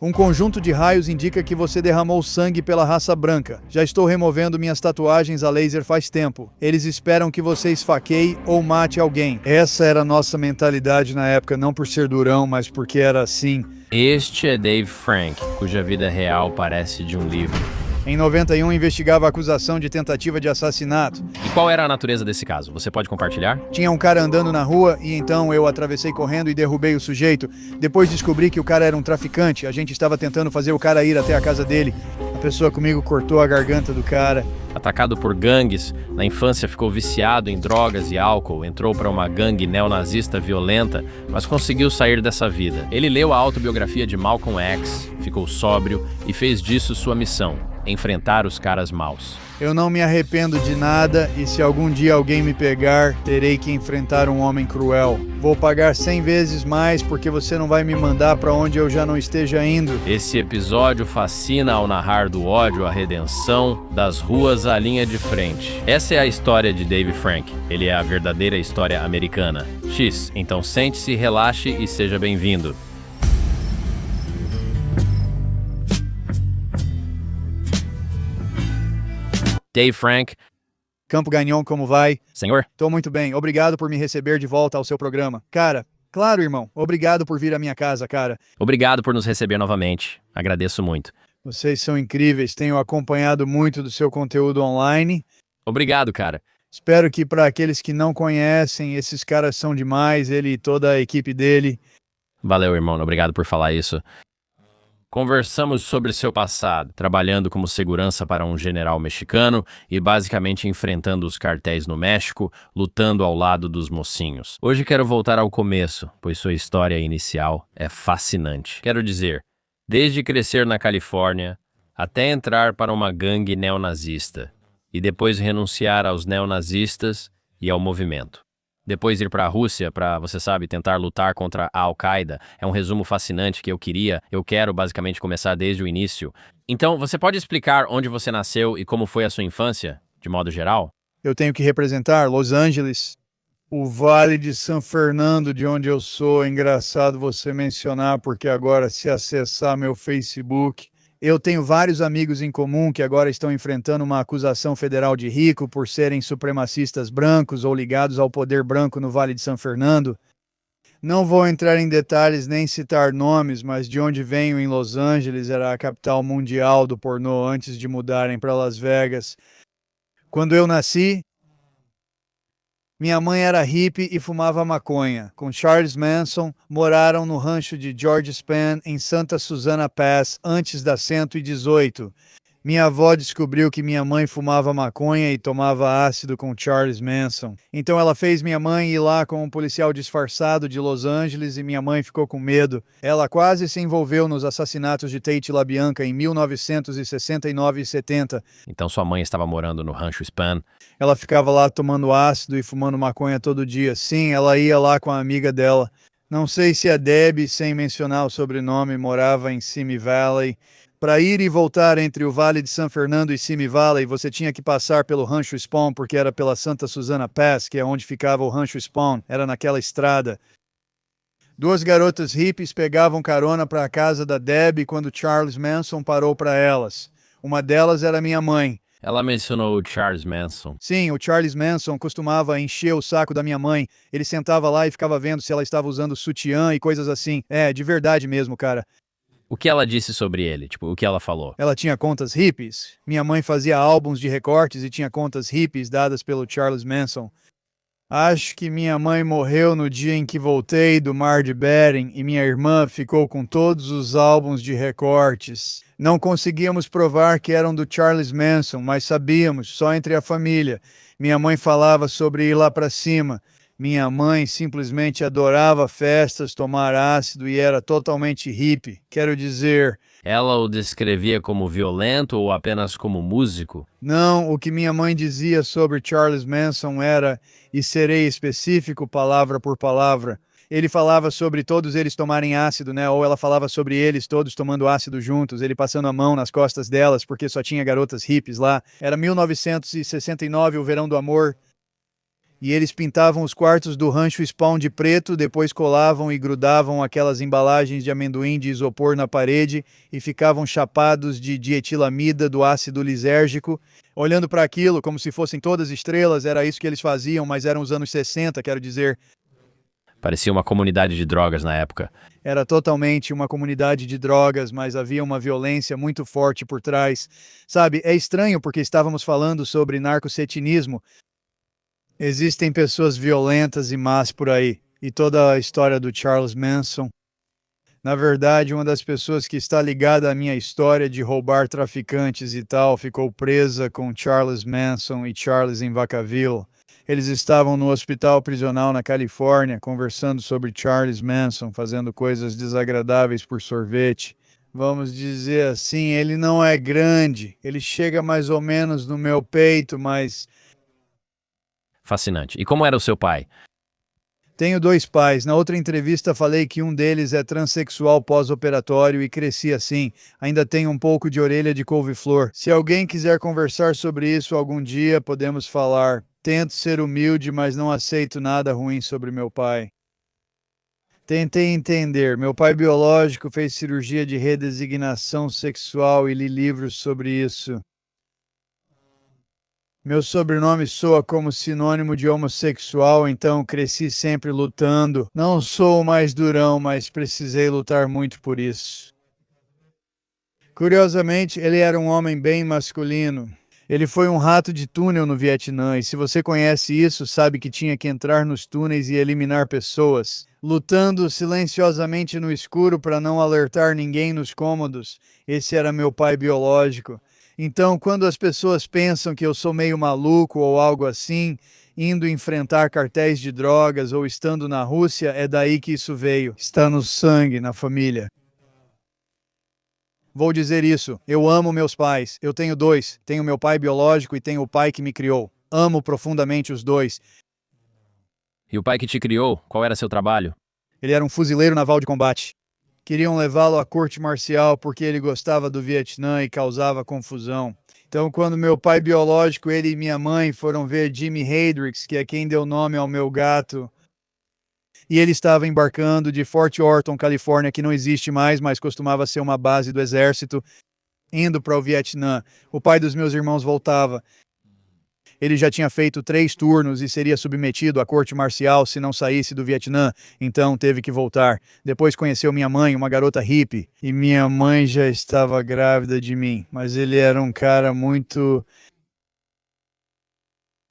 Um conjunto de raios indica que você derramou sangue pela raça branca. Já estou removendo minhas tatuagens a laser faz tempo. Eles esperam que você esfaqueie ou mate alguém. Essa era a nossa mentalidade na época, não por ser durão, mas porque era assim. Este é Dave Frank, cuja vida real parece de um livro. Em 91, investigava a acusação de tentativa de assassinato. E qual era a natureza desse caso? Você pode compartilhar? Tinha um cara andando na rua e então eu atravessei correndo e derrubei o sujeito. Depois descobri que o cara era um traficante. A gente estava tentando fazer o cara ir até a casa dele. A pessoa comigo cortou a garganta do cara. Atacado por gangues, na infância ficou viciado em drogas e álcool, entrou para uma gangue neonazista violenta, mas conseguiu sair dessa vida. Ele leu a autobiografia de Malcolm X, ficou sóbrio e fez disso sua missão: enfrentar os caras maus. Eu não me arrependo de nada e se algum dia alguém me pegar, terei que enfrentar um homem cruel. Vou pagar 100 vezes mais porque você não vai me mandar para onde eu já não esteja indo. Esse episódio fascina ao narrar do ódio à redenção, das ruas à linha de frente. Essa é a história de Dave Frank. Ele é a verdadeira história americana. Então sente-se, relaxe e seja bem-vindo. Dave Frank. Campo Gagnon, como vai? Senhor? Tô muito bem. Obrigado por me receber de volta ao seu programa. Cara, claro, irmão. Obrigado por vir à minha casa, cara. Obrigado por nos receber novamente. Agradeço muito. Vocês são incríveis. Tenho acompanhado muito do seu conteúdo online. Obrigado, cara. Espero que para aqueles que não conhecem, esses caras são demais, ele e toda a equipe dele. Valeu, irmão. Obrigado por falar isso. Conversamos sobre seu passado, trabalhando como segurança para um general mexicano e basicamente enfrentando os cartéis no México, lutando ao lado dos mocinhos. Hoje quero voltar ao começo, pois sua história inicial é fascinante. Quero dizer, desde crescer na Califórnia até entrar para uma gangue neonazista e depois renunciar aos neonazistas e ao movimento. Depois ir para a Rússia para, você sabe, tentar lutar contra a Al-Qaeda. É um resumo fascinante que eu quero basicamente começar desde o início. Então, você pode explicar onde você nasceu e como foi a sua infância, de modo geral? Eu tenho que representar Los Angeles, o Vale de San Fernando, de onde eu sou. É engraçado você mencionar, porque agora, se acessar meu Facebook, eu tenho vários amigos em comum que agora estão enfrentando uma acusação federal de rico por serem supremacistas brancos ou ligados ao poder branco no Vale de San Fernando. Não vou entrar em detalhes nem citar nomes, mas de onde venho em Los Angeles era a capital mundial do pornô antes de mudarem para Las Vegas. Quando eu nasci, minha mãe era hippie e fumava maconha. Com Charles Manson, moraram no rancho de George Span, em Santa Susana Pass, antes da 118. Minha avó descobriu que minha mãe fumava maconha e tomava ácido com Charles Manson. Então ela fez minha mãe ir lá com um policial disfarçado de Los Angeles e minha mãe ficou com medo. Ela quase se envolveu nos assassinatos de Tate LaBianca em 1969 e 70. Então sua mãe estava morando no Rancho Span. Ela ficava lá tomando ácido e fumando maconha todo dia. Sim, ela ia lá com a amiga dela. Não sei se a Debbie, sem mencionar o sobrenome, morava em Simi Valley. Para ir e voltar entre o Vale de San Fernando e Simi Valley, você tinha que passar pelo Rancho Spawn, porque era pela Santa Susana Pass, que é onde ficava o Rancho Spawn. Era naquela estrada. Duas garotas hippies pegavam carona para a casa da Debbie quando Charles Manson parou para elas. Uma delas era minha mãe. Ela mencionou o Charles Manson. Sim, o Charles Manson costumava encher o saco da minha mãe. Ele sentava lá e ficava vendo se ela estava usando sutiã e coisas assim. É, de verdade mesmo, cara. O que ela disse sobre ele? Tipo, o que ela falou? Ela tinha contas hippies. Minha mãe fazia álbuns de recortes e tinha contas hippies dadas pelo Charles Manson. Acho que minha mãe morreu no dia em que voltei do mar de Bering e minha irmã ficou com todos os álbuns de recortes. Não conseguíamos provar que eram do Charles Manson, mas sabíamos, só entre a família. Minha mãe falava sobre ir lá para cima. Minha mãe simplesmente adorava festas, tomar ácido e era totalmente hippie. Quero dizer... Ela o descrevia como violento ou apenas como músico? Não, o que minha mãe dizia sobre Charles Manson era, e serei específico palavra por palavra, ele falava sobre todos eles tomarem ácido, né? Ou ela falava sobre eles todos tomando ácido juntos, ele passando a mão nas costas delas porque só tinha garotas hippies lá. Era 1969, o verão do amor. E eles pintavam os quartos do rancho Spawn de preto, depois colavam e grudavam aquelas embalagens de amendoim de isopor na parede e ficavam chapados de dietilamida do ácido lisérgico. Olhando para aquilo como se fossem todas estrelas, era isso que eles faziam, mas eram os anos 60, quero dizer. Parecia uma comunidade de drogas na época. Era totalmente uma comunidade de drogas, mas havia uma violência muito forte por trás. Sabe, é estranho porque estávamos falando sobre narcocetinismo. Existem pessoas violentas e más por aí. E toda a história do Charles Manson. Na verdade, uma das pessoas que está ligada à minha história de roubar traficantes e tal ficou presa com Charles Manson e Charles em Vacaville. Eles estavam no hospital prisional na Califórnia, conversando sobre Charles Manson, fazendo coisas desagradáveis por sorvete. Vamos dizer assim, ele não é grande, ele chega mais ou menos no meu peito, mas... Fascinante. E como era o seu pai? Tenho 2 pais. Na outra entrevista falei que um deles é transexual pós-operatório e cresci assim. Ainda tenho um pouco de orelha de couve-flor. Se alguém quiser conversar sobre isso algum dia, podemos falar. Tento ser humilde, mas não aceito nada ruim sobre meu pai. Tentei entender. Meu pai biológico fez cirurgia de redesignação sexual e li livros sobre isso. Meu sobrenome soa como sinônimo de homossexual, então cresci sempre lutando. Não sou o mais durão, mas precisei lutar muito por isso. Curiosamente, ele era um homem bem masculino. Ele foi um rato de túnel no Vietnã, e se você conhece isso, sabe que tinha que entrar nos túneis e eliminar pessoas, lutando silenciosamente no escuro para não alertar ninguém nos cômodos. Esse era meu pai biológico. Então, quando as pessoas pensam que eu sou meio maluco ou algo assim, indo enfrentar cartéis de drogas ou estando na Rússia, é daí que isso veio. Está no sangue, na família. Vou dizer isso, eu amo meus pais. Eu tenho 2. Tenho meu pai biológico e tenho o pai que me criou. Amo profundamente os 2. E o pai que te criou, qual era seu trabalho? Ele era um fuzileiro naval de combate. Queriam levá-lo à corte marcial porque ele gostava do Vietnã e causava confusão. Então, quando meu pai biológico, ele e minha mãe foram ver Jimi Hendrix, que é quem deu nome ao meu gato, e ele estava embarcando de Fort Orton, Califórnia, que não existe mais, mas costumava ser uma base do exército, indo para o Vietnã. O pai dos meus irmãos voltava. Ele já tinha feito 3 turnos e seria submetido à corte marcial se não saísse do Vietnã, então teve que voltar. Depois conheceu minha mãe, uma garota hippie, e minha mãe já estava grávida de mim, mas ele era um cara muito...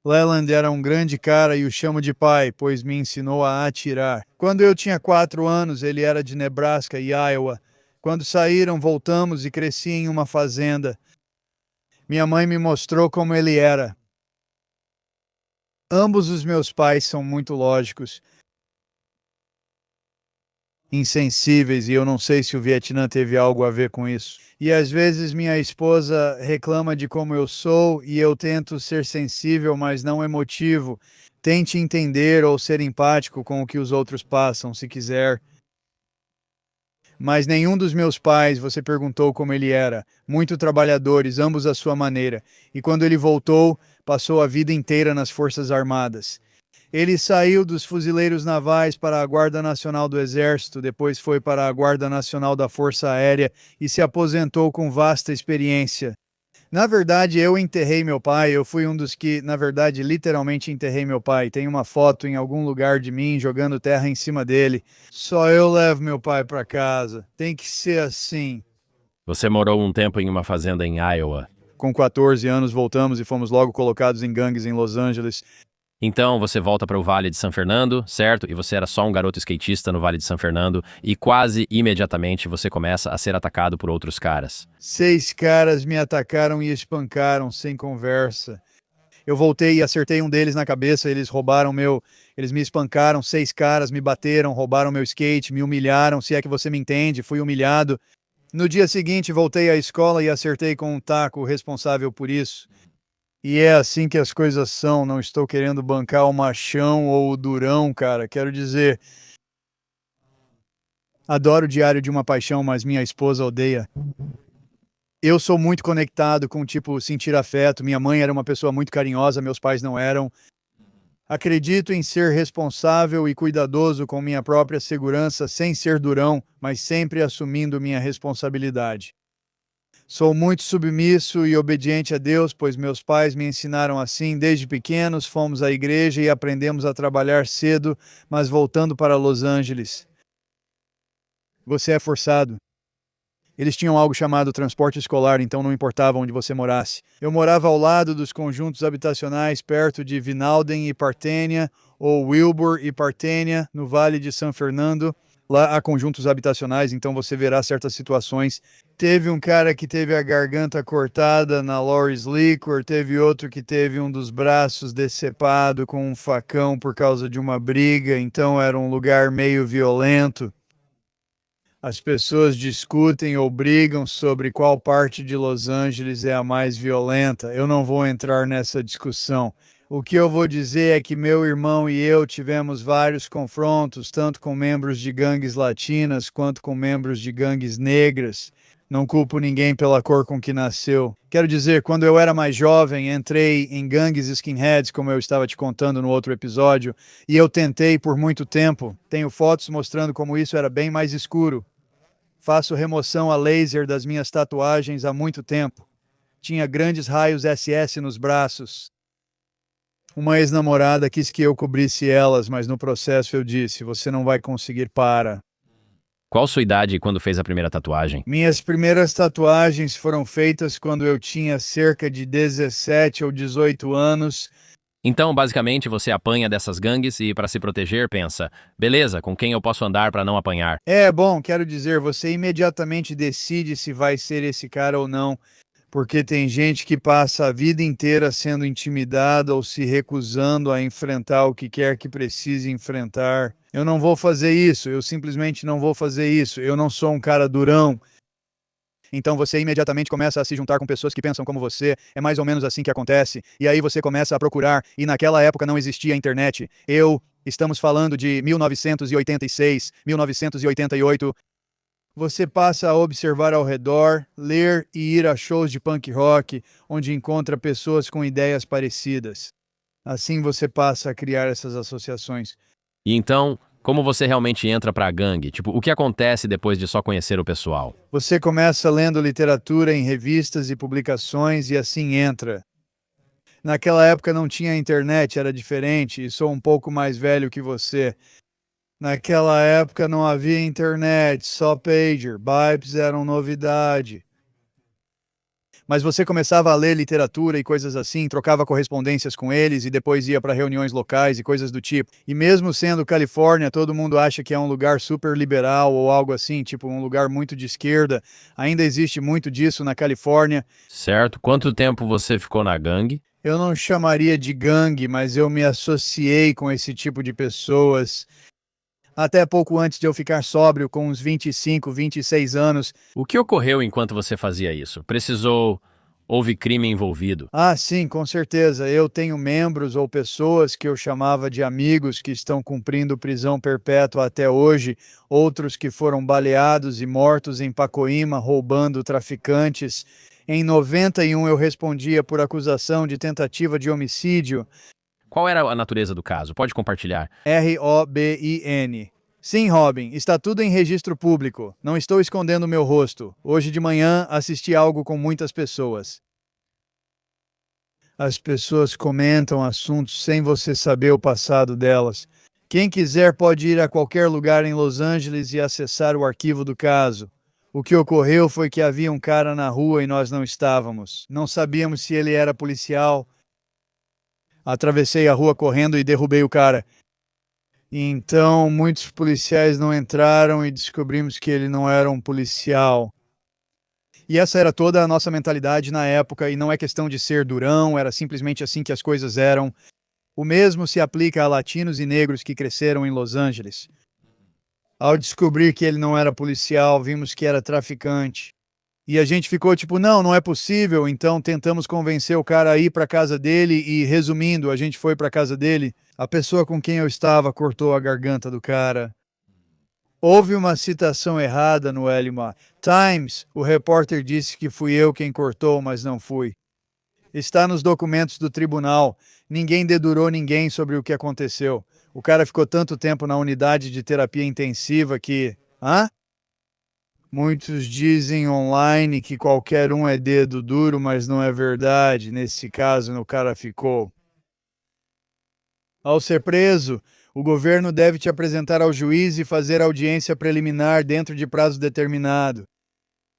Leland era um grande cara e o chamo de pai, pois me ensinou a atirar. Quando eu tinha 4 anos, ele era de Nebraska e Iowa. Quando saíram, voltamos e cresci em uma fazenda. Minha mãe me mostrou como ele era. Ambos os meus pais são muito lógicos, insensíveis, e eu não sei se o Vietnã teve algo a ver com isso. E às vezes minha esposa reclama de como eu sou e eu tento ser sensível, mas não emotivo. Tente entender ou ser empático com o que os outros passam, se quiser. Mas nenhum dos meus pais, você perguntou como ele era. Muito trabalhadores, ambos à sua maneira. E quando ele voltou, passou a vida inteira nas Forças Armadas. Ele saiu dos fuzileiros navais para a Guarda Nacional do Exército, depois foi para a Guarda Nacional da Força Aérea e se aposentou com vasta experiência. Na verdade, eu enterrei meu pai, eu fui um dos que, na verdade, literalmente enterrei meu pai. Tem uma foto em algum lugar de mim jogando terra em cima dele. Só eu levo meu pai para casa. Tem que ser assim. Você morou um tempo em uma fazenda em Iowa. Com 14 anos voltamos e fomos logo colocados em gangues em Los Angeles. Então você volta para o Vale de San Fernando, certo? E você era só um garoto skatista no Vale de San Fernando e quase imediatamente você começa a ser atacado por outros caras. 6 caras me atacaram e espancaram sem conversa. Eu voltei e acertei um deles na cabeça, eles me espancaram, 6 caras me bateram, roubaram meu skate, me humilharam, se é que você me entende, fui humilhado. No dia seguinte voltei à escola e acertei com um taco o responsável por isso. E é assim que as coisas são, não estou querendo bancar o machão ou o durão, cara, quero dizer... Adoro o Diário de uma Paixão, mas minha esposa odeia. Eu sou muito conectado com, tipo, sentir afeto. Minha mãe era uma pessoa muito carinhosa, meus pais não eram. Acredito em ser responsável e cuidadoso com minha própria segurança sem ser durão, mas sempre assumindo minha responsabilidade. Sou muito submisso e obediente a Deus, pois meus pais me ensinaram assim desde pequenos. Fomos à igreja e aprendemos a trabalhar cedo, mas voltando para Los Angeles. Você é forçado. Eles tinham algo chamado transporte escolar, então não importava onde você morasse. Eu morava ao lado dos conjuntos habitacionais perto de Vinalden e Parthenia, ou Wilbur e Parthenia, no Vale de San Fernando. Lá há conjuntos habitacionais, então você verá certas situações. Teve um cara que teve a garganta cortada na Lawrence Liquor, teve outro que teve um dos braços decepado com um facão por causa de uma briga, então era um lugar meio violento. As pessoas discutem ou brigam sobre qual parte de Los Angeles é a mais violenta. Eu não vou entrar nessa discussão. O que eu vou dizer é que meu irmão e eu tivemos vários confrontos, tanto com membros de gangues latinas quanto com membros de gangues negras. Não culpo ninguém pela cor com que nasceu. Quero dizer, quando eu era mais jovem, entrei em gangues skinheads, como eu estava te contando no outro episódio, e eu tentei por muito tempo. Tenho fotos mostrando como isso era bem mais escuro. Faço remoção a laser das minhas tatuagens há muito tempo. Tinha grandes raios SS nos braços. Uma ex-namorada quis que eu cobrisse elas, mas no processo eu disse: você não vai conseguir, para. Qual sua idade quando fez a primeira tatuagem? Minhas primeiras tatuagens foram feitas quando eu tinha cerca de 17 ou 18 anos. Então, basicamente, você apanha dessas gangues e, para se proteger, pensa: beleza, com quem eu posso andar para não apanhar? Bom, quero dizer, você imediatamente decide se vai ser esse cara ou não, porque tem gente que passa a vida inteira sendo intimidada ou se recusando a enfrentar o que quer que precise enfrentar. Eu não vou fazer isso, eu simplesmente não vou fazer isso, eu não sou um cara durão. Então você imediatamente começa a se juntar com pessoas que pensam como você, é mais ou menos assim que acontece, e aí você começa a procurar, e naquela época não existia internet. Estamos falando de 1986, 1988. Você passa a observar ao redor, ler e ir a shows de punk rock, onde encontra pessoas com ideias parecidas. Assim você passa a criar essas associações. E então, como você realmente entra pra gangue? Tipo, o que acontece depois de só conhecer o pessoal? Você começa lendo literatura em revistas e publicações e assim entra. Naquela época não tinha internet, era diferente, e sou um pouco mais velho que você. Naquela época não havia internet, só pager, bipes eram novidade. Mas você começava a ler literatura e coisas assim, trocava correspondências com eles e depois ia para reuniões locais e coisas do tipo. E mesmo sendo Califórnia, todo mundo acha que é um lugar super liberal ou algo assim, tipo um lugar muito de esquerda. Ainda existe muito disso na Califórnia. Certo? Quanto tempo você ficou na gangue? Eu não chamaria de gangue, mas eu me associei com esse tipo de pessoas. Até pouco antes de eu ficar sóbrio, com uns 25, 26 anos. O que ocorreu enquanto você fazia isso? Houve crime envolvido? Ah, sim, com certeza. Eu tenho membros ou pessoas que eu chamava de amigos que estão cumprindo prisão perpétua até hoje, outros que foram baleados e mortos em Pacoima, roubando traficantes. Em 91 eu respondia por acusação de tentativa de homicídio. Qual era a natureza do caso? Pode compartilhar. Robin. Sim, Robin, está tudo em registro público. Não estou escondendo meu rosto. Hoje de manhã assisti algo com muitas pessoas. As pessoas comentam assuntos sem você saber o passado delas. Quem quiser pode ir a qualquer lugar em Los Angeles e acessar o arquivo do caso. O que ocorreu foi que havia um cara na rua e nós não estávamos. Não sabíamos se ele era policial. Atravessei a rua correndo e derrubei o cara. Então, muitos policiais não entraram e descobrimos que ele não era um policial. E essa era toda a nossa mentalidade na época, e não é questão de ser durão, era simplesmente assim que as coisas eram. O mesmo se aplica a latinos e negros que cresceram em Los Angeles. Ao descobrir que ele não era policial, vimos que era traficante. E a gente ficou tipo, não, não é possível. Então tentamos convencer o cara a ir para casa dele e, resumindo, a gente foi para casa dele. A pessoa com quem eu estava cortou a garganta do cara. Houve uma citação errada no Elima Times. O repórter disse que fui eu quem cortou, mas não fui. Está nos documentos do tribunal. Ninguém dedurou ninguém sobre o que aconteceu. O cara ficou tanto tempo na unidade de terapia intensiva que... Hã? Muitos dizem online que qualquer um é dedo duro, mas não é verdade. Nesse caso, o cara ficou. Ao ser preso, o governo deve te apresentar ao juiz e fazer audiência preliminar dentro de prazo determinado.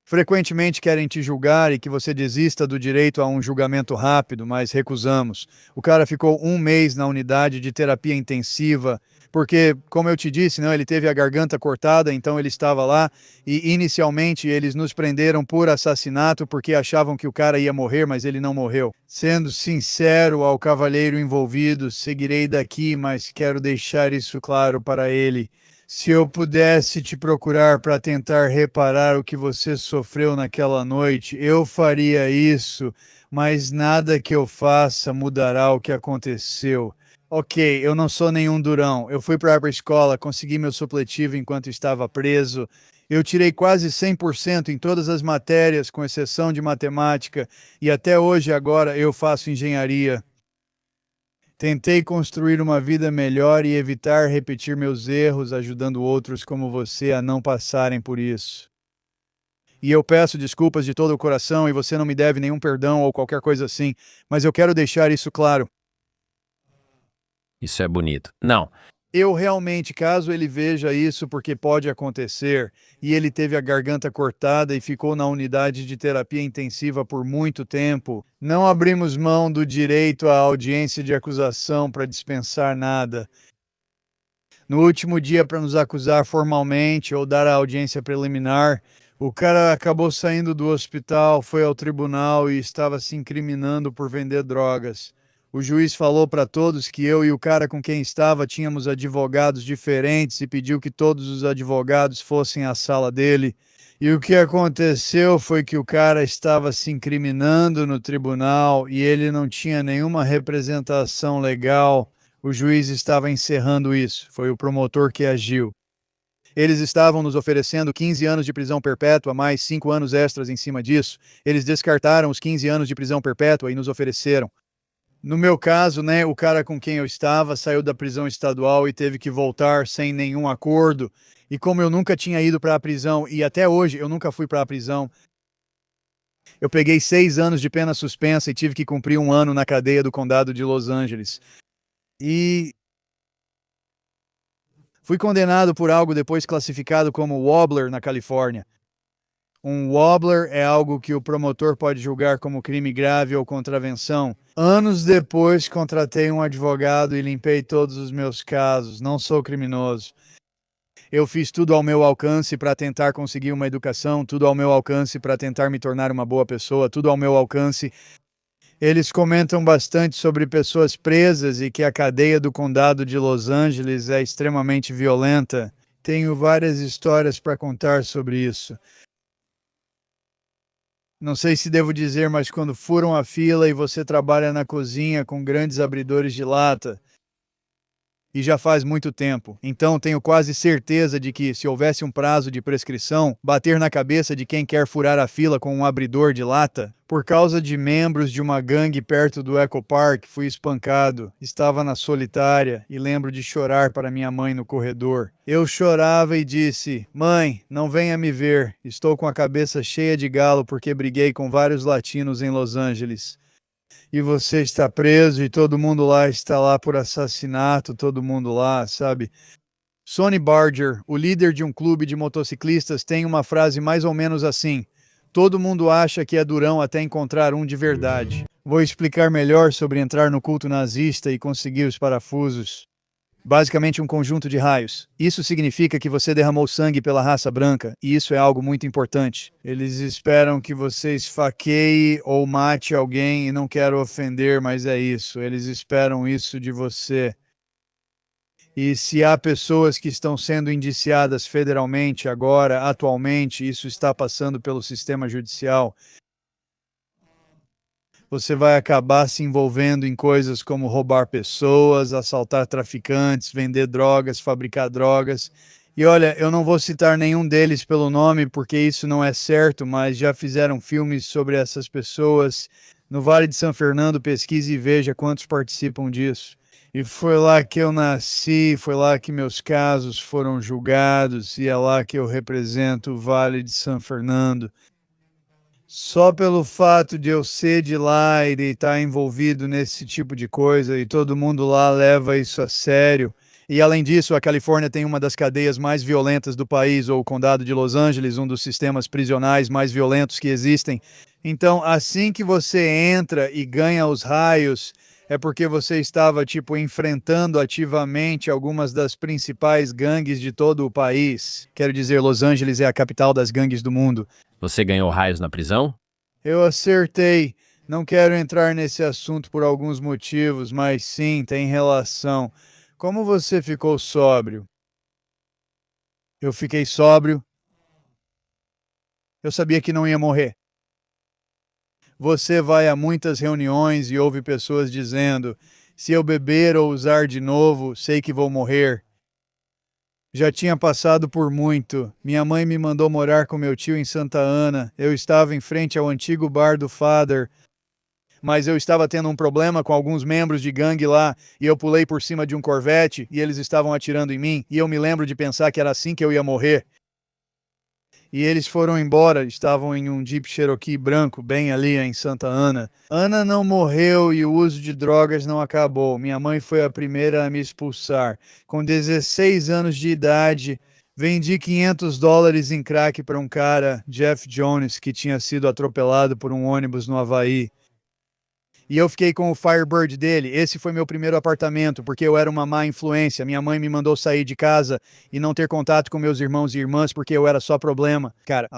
Frequentemente querem te julgar e que você desista do direito a um julgamento rápido, mas recusamos. O cara ficou 1 mês na unidade de terapia intensiva, porque, como eu te disse, não, ele teve a garganta cortada, então ele estava lá, e inicialmente eles nos prenderam por assassinato porque achavam que o cara ia morrer, mas ele não morreu. Sendo sincero ao cavalheiro envolvido, seguirei daqui, mas quero deixar isso claro para ele. Se eu pudesse te procurar para tentar reparar o que você sofreu naquela noite, eu faria isso, mas nada que eu faça mudará o que aconteceu. Ok, eu não sou nenhum durão. Eu fui para a escola, consegui meu supletivo enquanto estava preso. Eu tirei quase 100% em todas as matérias, com exceção de matemática, e até hoje agora eu faço engenharia. Tentei construir uma vida melhor e evitar repetir meus erros, ajudando outros como você a não passarem por isso. E eu peço desculpas de todo o coração e você não me deve nenhum perdão ou qualquer coisa assim, mas eu quero deixar isso claro. Isso é bonito. Não, Eu realmente, caso ele veja isso, porque pode acontecer, e ele teve a garganta cortada e ficou na unidade de terapia intensiva por muito tempo, não abrimos mão do direito à audiência de acusação para dispensar nada. No último dia para nos acusar formalmente ou dar a audiência preliminar, o cara acabou saindo do hospital, foi ao tribunal e estava se incriminando por vender drogas. O juiz falou para todos que eu e o cara com quem estava tínhamos advogados diferentes e pediu que todos os advogados fossem à sala dele. E o que aconteceu foi que o cara estava se incriminando no tribunal e ele não tinha nenhuma representação legal. O juiz estava encerrando isso. Foi o promotor que agiu. Eles estavam nos oferecendo 15 anos de prisão perpétua, mais 5 anos extras em cima disso. Eles descartaram os 15 anos de prisão perpétua e nos ofereceram. No meu caso, né, o cara com quem eu estava saiu da prisão estadual e teve que voltar sem nenhum acordo. E como eu nunca tinha ido para a prisão, e até hoje eu nunca fui para a prisão, eu peguei 6 anos de pena suspensa e tive que cumprir 1 ano na cadeia do condado de Los Angeles. E fui condenado por algo depois classificado como wobbler na Califórnia. Um wobbler é algo que o promotor pode julgar como crime grave ou contravenção. Anos depois, contratei um advogado e limpei todos os meus casos. Não sou criminoso. Eu fiz tudo ao meu alcance para tentar conseguir uma educação, tudo ao meu alcance para tentar me tornar uma boa pessoa, tudo ao meu alcance. Eles comentam bastante sobre pessoas presas e que a cadeia do condado de Los Angeles é extremamente violenta. Tenho várias histórias para contar sobre isso. Não sei se devo dizer, mas quando furam a fila e você trabalha na cozinha com grandes abridores de lata, e já faz muito tempo. Então tenho quase certeza de que, se houvesse um prazo de prescrição, bater na cabeça de quem quer furar a fila com um abridor de lata. Por causa de membros de uma gangue perto do Echo Park, fui espancado. Estava na solitária e lembro de chorar para minha mãe no corredor. Eu chorava e disse: "Mãe, não venha me ver. Estou com a cabeça cheia de galo porque briguei com vários latinos em Los Angeles." E você está preso e todo mundo lá está lá por assassinato, todo mundo lá, sabe? Sonny Barger, o líder de um clube de motociclistas, tem uma frase mais ou menos assim: todo mundo acha que é durão até encontrar um de verdade. Vou explicar melhor sobre entrar no culto nazista e conseguir os parafusos. Basicamente um conjunto de raios. Isso significa que você derramou sangue pela raça branca, e isso é algo muito importante. Eles esperam que você esfaqueie ou mate alguém, e não quero ofender, mas é isso. Eles esperam isso de você. E se há pessoas que estão sendo indiciadas federalmente agora, atualmente, isso está passando pelo sistema judicial, você vai acabar se envolvendo em coisas como roubar pessoas, assaltar traficantes, vender drogas, fabricar drogas. E olha, eu não vou citar nenhum deles pelo nome porque isso não é certo, mas já fizeram filmes sobre essas pessoas. No Vale de São Fernando, pesquise e veja quantos participam disso. E foi lá que eu nasci, foi lá que meus casos foram julgados, e é lá que eu represento o Vale de São Fernando. Só pelo fato de eu ser de lá e de estar envolvido nesse tipo de coisa, e todo mundo lá leva isso a sério. E além disso, a Califórnia tem uma das cadeias mais violentas do país, ou o Condado de Los Angeles, um dos sistemas prisionais mais violentos que existem. Então, assim que você entra e ganha os raios, é porque você estava, tipo, enfrentando ativamente algumas das principais gangues de todo o país. Quero dizer, Los Angeles é a capital das gangues do mundo. Você ganhou raios na prisão? Eu acertei. Não quero entrar nesse assunto por alguns motivos, mas sim, tem relação. Como você ficou sóbrio? Eu fiquei sóbrio. Eu sabia que não ia morrer. Você vai a muitas reuniões e ouve pessoas dizendo: se eu beber ou usar de novo, sei que vou morrer. Já tinha passado por muito. Minha mãe me mandou morar com meu tio em Santa Ana. Eu estava em frente ao antigo bar do Father, mas eu estava tendo um problema com alguns membros de gangue lá, e eu pulei por cima de um Corvette e eles estavam atirando em mim, e eu me lembro de pensar que era assim que eu ia morrer. E eles foram embora, estavam em um Jeep Cherokee branco, bem ali em Santa Ana. Ana não morreu e o uso de drogas não acabou. Minha mãe foi a primeira a me expulsar. Com 16 anos de idade, vendi $500 em crack para um cara, Jeff Jones, que tinha sido atropelado por um ônibus no Havaí. E eu fiquei com o Firebird dele. Esse foi meu primeiro apartamento, porque eu era uma má influência. Minha mãe me mandou sair de casa e não ter contato com meus irmãos e irmãs, porque eu era só problema. Cara,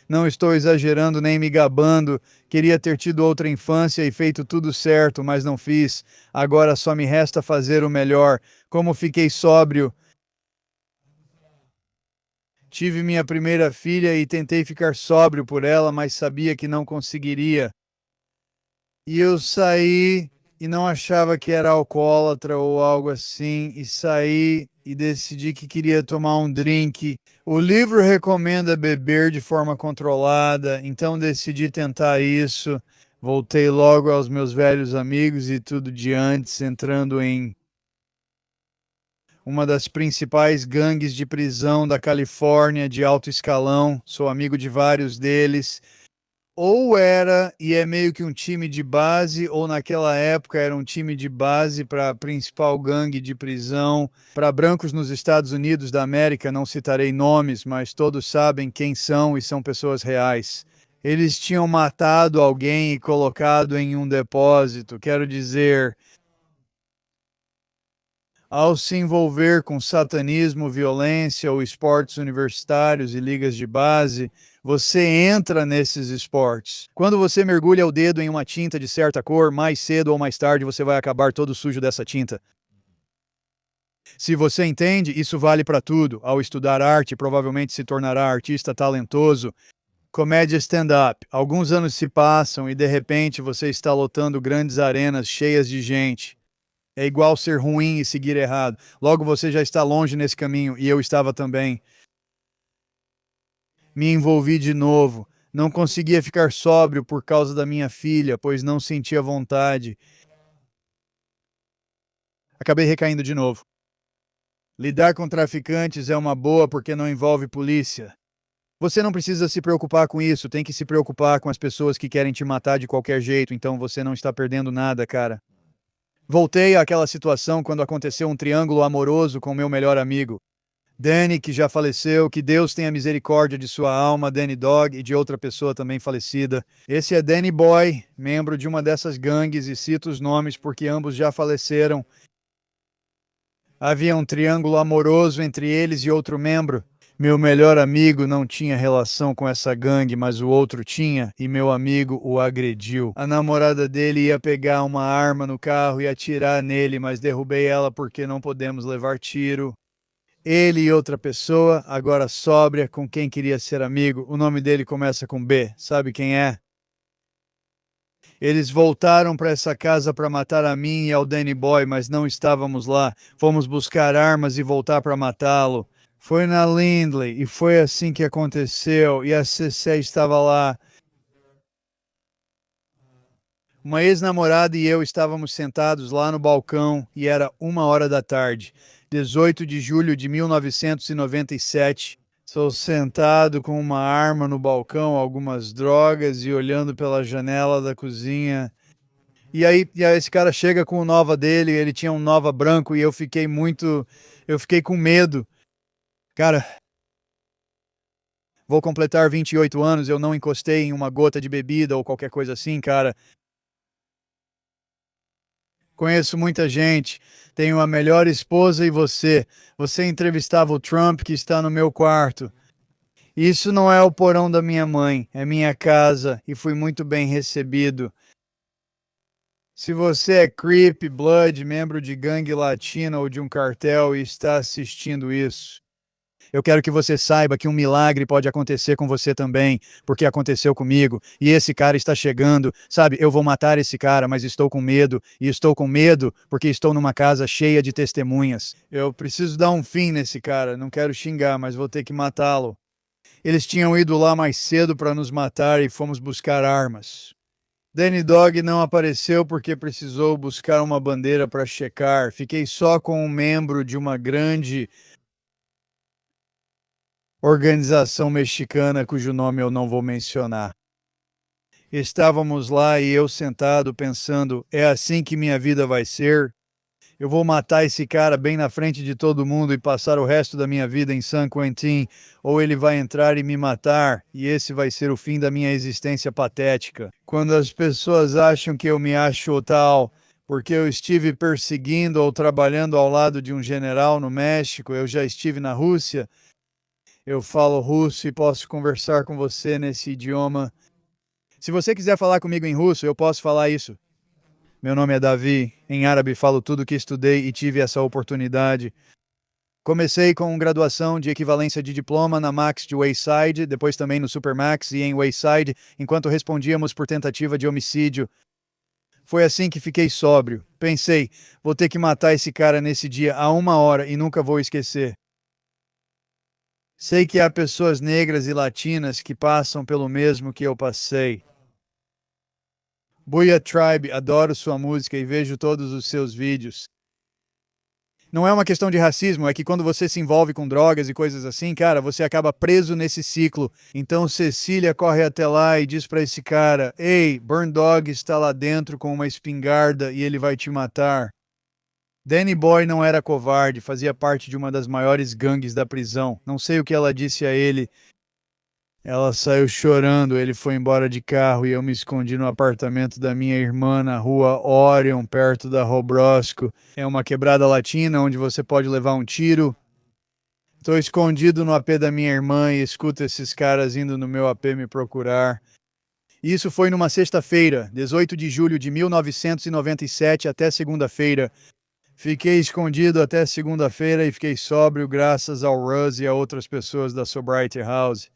não estou exagerando nem me gabando. Queria ter tido outra infância e feito tudo certo, mas não fiz. Agora só me resta fazer o melhor. Como fiquei sóbrio. Tive minha primeira filha e tentei ficar sóbrio por ela, mas sabia que não conseguiria. E eu saí e não achava que era alcoólatra ou algo assim, e saí e decidi que queria tomar um drink. O livro recomenda beber de forma controlada, então decidi tentar isso. Voltei logo aos meus velhos amigos e tudo de antes, entrando em uma das principais gangues de prisão da Califórnia de alto escalão. Sou amigo de vários deles. Ou era, e é meio que um time de base, ou naquela época era um time de base para a principal gangue de prisão. Para brancos nos Estados Unidos da América, não citarei nomes, mas todos sabem quem são e são pessoas reais. Eles tinham matado alguém e colocado em um depósito. Quero dizer, ao se envolver com satanismo, violência ou esportes universitários e ligas de base, você entra nesses esportes. Quando você mergulha o dedo em uma tinta de certa cor, mais cedo ou mais tarde você vai acabar todo sujo dessa tinta. Se você entende, isso vale para tudo. Ao estudar arte, provavelmente se tornará artista talentoso. Comédia stand-up. Alguns anos se passam e de repente você está lotando grandes arenas cheias de gente. É igual ser ruim e seguir errado. Logo você já está longe nesse caminho, e eu estava também. Me envolvi de novo. Não conseguia ficar sóbrio por causa da minha filha, pois não sentia vontade. Acabei recaindo de novo. Lidar com traficantes é uma boa porque não envolve polícia. Você não precisa se preocupar com isso, tem que se preocupar com as pessoas que querem te matar de qualquer jeito, então você não está perdendo nada, cara. Voltei àquela situação quando aconteceu um triângulo amoroso com meu melhor amigo. Danny, que já faleceu, que Deus tenha misericórdia de sua alma, Danny Dog, e de outra pessoa também falecida. Esse é Danny Boy, membro de uma dessas gangues, e cito os nomes porque ambos já faleceram. Havia um triângulo amoroso entre eles e outro membro. Meu melhor amigo não tinha relação com essa gangue, mas o outro tinha, e meu amigo o agrediu. A namorada dele ia pegar uma arma no carro e atirar nele, mas derrubei ela porque não podemos levar tiro. Ele e outra pessoa, agora sóbria, com quem queria ser amigo, o nome dele começa com B. Sabe quem é? Eles voltaram para essa casa para matar a mim e ao Danny Boy, mas não estávamos lá. Fomos buscar armas e voltar para matá-lo. Foi na Lindley e foi assim que aconteceu. E a CC estava lá. Uma ex-namorada e eu estávamos sentados lá no balcão e era 1 hora da tarde, 18 de julho de 1997. Estou sentado com uma arma no balcão, algumas drogas e olhando pela janela da cozinha. E aí esse cara chega com o Nova dele, ele tinha um Nova branco e eu fiquei com medo. Cara, vou completar 28 anos, eu não encostei em uma gota de bebida ou qualquer coisa assim, cara. Conheço muita gente, tenho a melhor esposa e você. Você entrevistava o Trump que está no meu quarto. Isso não é o porão da minha mãe, é minha casa e fui muito bem recebido. Se você é creep, blood, membro de gangue latina ou de um cartel e está assistindo isso, eu quero que você saiba que um milagre pode acontecer com você também, porque aconteceu comigo. E esse cara está chegando, sabe? Eu vou matar esse cara, mas estou com medo. E estou com medo porque estou numa casa cheia de testemunhas. Eu preciso dar um fim nesse cara. Não quero xingar, mas vou ter que matá-lo. Eles tinham ido lá mais cedo para nos matar e fomos buscar armas. Danny Dog não apareceu porque precisou buscar uma bandeira para checar. Fiquei só com um membro de uma grande organização mexicana cujo nome eu não vou mencionar. Estávamos lá e eu sentado pensando, é assim que minha vida vai ser? Eu vou matar esse cara bem na frente de todo mundo e passar o resto da minha vida em San Quentin, ou ele vai entrar e me matar, e esse vai ser o fim da minha existência patética. Quando as pessoas acham que eu me acho tal, porque eu estive perseguindo ou trabalhando ao lado de um general no México, eu já estive na Rússia, eu falo russo e posso conversar com você nesse idioma. Se você quiser falar comigo em russo, eu posso falar isso. Meu nome é Davi, em árabe falo tudo o que estudei e tive essa oportunidade. Comecei com graduação de equivalência de diploma na Max de Wayside, depois também no Supermax e em Wayside, enquanto respondíamos por tentativa de homicídio. Foi assim que fiquei sóbrio. Pensei, vou ter que matar esse cara nesse dia a 1 hora e nunca vou esquecer. Sei que há pessoas negras e latinas que passam pelo mesmo que eu passei. Booyah Tribe, adoro sua música e vejo todos os seus vídeos. Não é uma questão de racismo, é que quando você se envolve com drogas e coisas assim, cara, você acaba preso nesse ciclo. Então Cecília corre até lá e diz pra esse cara: Ei, Burn Dog está lá dentro com uma espingarda e ele vai te matar. Danny Boy não era covarde, fazia parte de uma das maiores gangues da prisão. Não sei o que ela disse a ele. Ela saiu chorando, ele foi embora de carro e eu me escondi no apartamento da minha irmã na rua Orion, perto da Robrosco. É uma quebrada latina onde você pode levar um tiro. Estou escondido no AP da minha irmã e escuto esses caras indo no meu AP me procurar. Isso foi numa sexta-feira, 18 de julho de 1997 até segunda-feira. Fiquei escondido até segunda-feira e fiquei sóbrio graças ao Russ e a outras pessoas da Sobriety House.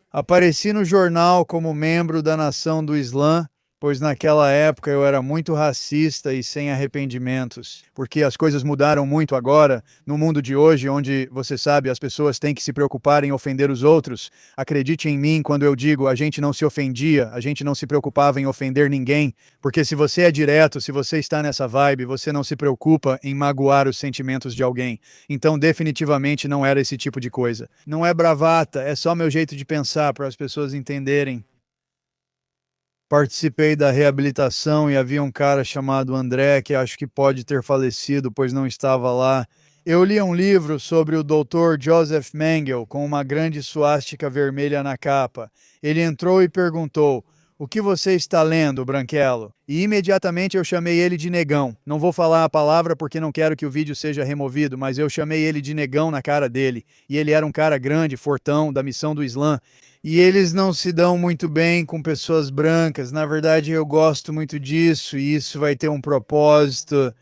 Apareci no jornal como membro da Nação do Islã, pois naquela época eu era muito racista e sem arrependimentos. Porque as coisas mudaram muito agora, no mundo de hoje, onde, você sabe, as pessoas têm que se preocupar em ofender os outros. Acredite em mim quando eu digo, a gente não se ofendia, a gente não se preocupava em ofender ninguém, porque se você é direto, se você está nessa vibe, você não se preocupa em magoar os sentimentos de alguém. Então definitivamente não era esse tipo de coisa. Não é bravata, é só meu jeito de pensar para as pessoas entenderem. Participei da reabilitação e havia um cara chamado André que acho que pode ter falecido, pois não estava lá. Eu li um livro sobre o Dr. Joseph Mengele com uma grande suástica vermelha na capa. Ele entrou e perguntou: "O que você está lendo, Branquelo?" E imediatamente eu chamei ele de negão. Não vou falar a palavra porque não quero que o vídeo seja removido, mas eu chamei ele de negão na cara dele. E ele era um cara grande, fortão, da missão do Islã. E eles não se dão muito bem com pessoas brancas. Na verdade, eu gosto muito disso e isso vai ter um propósito.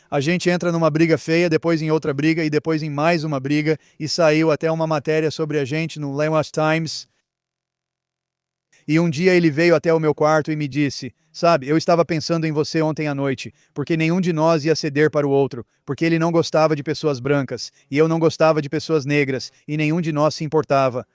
A gente entra numa briga feia, depois em outra briga e depois em mais uma briga e saiu até uma matéria sobre a gente no Lewis Times. E um dia ele veio até o meu quarto e me disse: "Sabe, eu estava pensando em você ontem à noite, porque nenhum de nós ia ceder para o outro, porque ele não gostava de pessoas brancas, e eu não gostava de pessoas negras, e nenhum de nós se importava.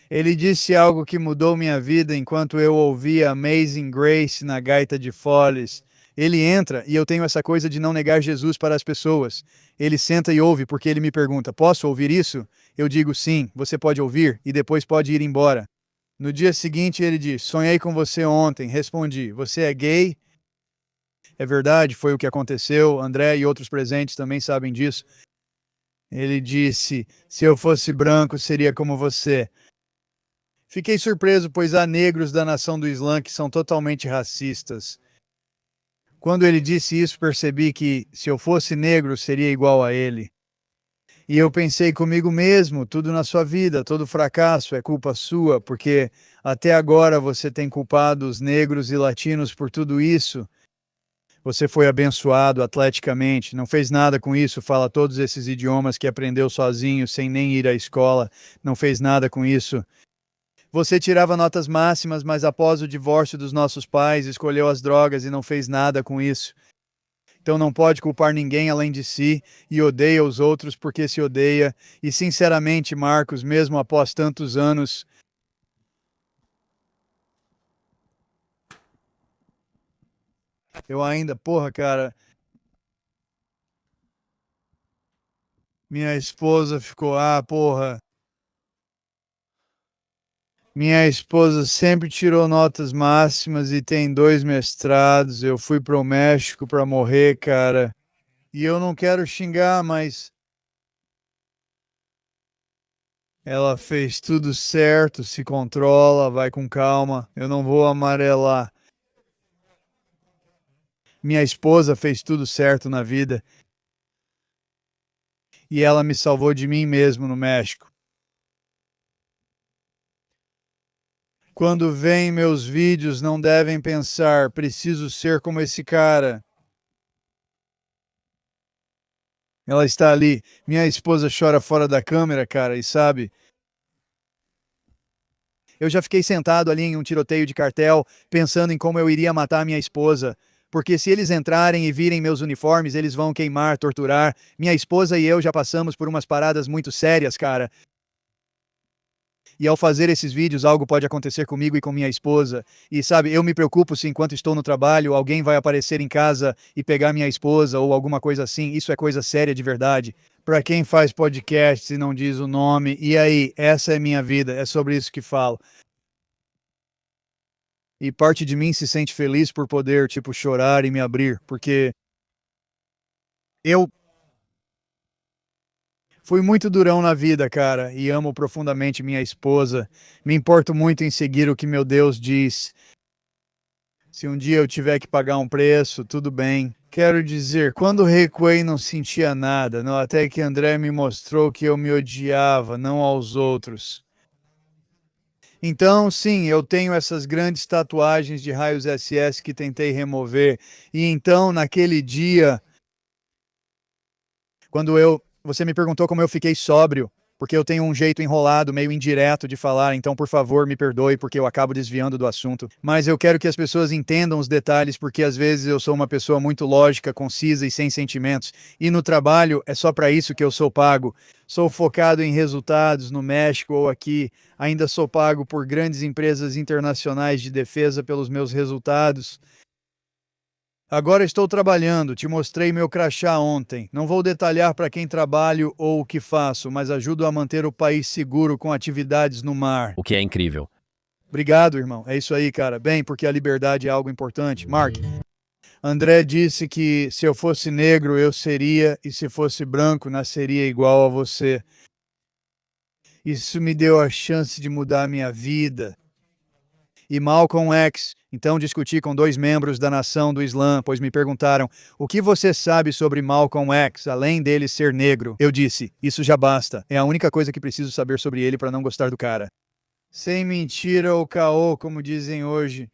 Ele disse algo que mudou minha vida enquanto eu ouvia Amazing Grace na gaita de foles. Ele entra e eu tenho essa coisa de não negar Jesus para as pessoas. Ele senta e ouve porque ele me pergunta: posso ouvir isso? Eu digo sim, você pode ouvir e depois pode ir embora. No dia seguinte ele diz: sonhei com você ontem. Respondi: você é gay? É verdade, foi o que aconteceu. André e outros presentes também sabem disso. Ele disse: se eu fosse branco, seria como você. Fiquei surpreso, pois há negros da nação do Islã que são totalmente racistas. Quando ele disse isso, percebi que, se eu fosse negro, seria igual a ele. E eu pensei comigo mesmo: tudo na sua vida, todo fracasso é culpa sua, porque até agora você tem culpado os negros e latinos por tudo isso. Você foi abençoado atleticamente, não fez nada com isso, fala todos esses idiomas que aprendeu sozinho, sem nem ir à escola, não fez nada com isso. Você tirava notas máximas, mas após o divórcio dos nossos pais, escolheu as drogas e não fez nada com isso. Então não pode culpar ninguém além de si e odeia os outros porque se odeia. E sinceramente, Marcos, mesmo após tantos anos, eu ainda, porra, cara, minha esposa ficou, porra. Minha esposa sempre tirou notas máximas e tem 2 mestrados. Eu fui pro México pra morrer, cara. E eu não quero xingar, mas ela fez tudo certo, se controla, vai com calma. Eu não vou amarelar. Minha esposa fez tudo certo na vida e ela me salvou de mim mesmo no México. Quando veem meus vídeos, não devem pensar: preciso ser como esse cara. Ela está ali. Minha esposa chora fora da câmera, cara, e sabe? Eu já fiquei sentado ali em um tiroteio de cartel, pensando em como eu iria matar minha esposa. Porque se eles entrarem e virem meus uniformes, eles vão queimar, torturar. Minha esposa e eu já passamos por umas paradas muito sérias, cara. E ao fazer esses vídeos, algo pode acontecer comigo e com minha esposa. E sabe, eu me preocupo se enquanto estou no trabalho, alguém vai aparecer em casa e pegar minha esposa ou alguma coisa assim. Isso é coisa séria de verdade. Para quem faz podcast e não diz o nome, e aí, essa é minha vida, é sobre isso que falo. E parte de mim se sente feliz por poder, tipo, chorar e me abrir, porque eu fui muito durão na vida, cara, e amo profundamente minha esposa. Me importo muito em seguir o que meu Deus diz. Se um dia eu tiver que pagar um preço, tudo bem. Quero dizer, quando recuei não sentia nada, não, até que André me mostrou que eu me odiava, não aos outros. Então, sim, eu tenho essas grandes tatuagens de raios SS que tentei remover. E então, naquele dia, você me perguntou como eu fiquei sóbrio, porque eu tenho um jeito enrolado, meio indireto de falar, então por favor me perdoe porque eu acabo desviando do assunto. Mas eu quero que as pessoas entendam os detalhes, porque às vezes eu sou uma pessoa muito lógica, concisa e sem sentimentos. E no trabalho é só para isso que eu sou pago. Sou focado em resultados no México ou aqui. Ainda sou pago por grandes empresas internacionais de defesa pelos meus resultados. Agora estou trabalhando, te mostrei meu crachá ontem. Não vou detalhar para quem trabalho ou o que faço, mas ajudo a manter o país seguro com atividades no mar. O que é incrível. Obrigado, irmão. É isso aí, cara. Bem, porque a liberdade é algo importante. Mark, André disse que se eu fosse negro eu seria, e se fosse branco nasceria igual a você. Isso me deu a chance de mudar a minha vida. E Malcolm X. Então discuti com 2 membros da nação do Islã, pois me perguntaram: o que você sabe sobre Malcolm X, além dele ser negro? Eu disse: isso já basta. É a única coisa que preciso saber sobre ele para não gostar do cara. Sem mentira ou caô, como dizem hoje.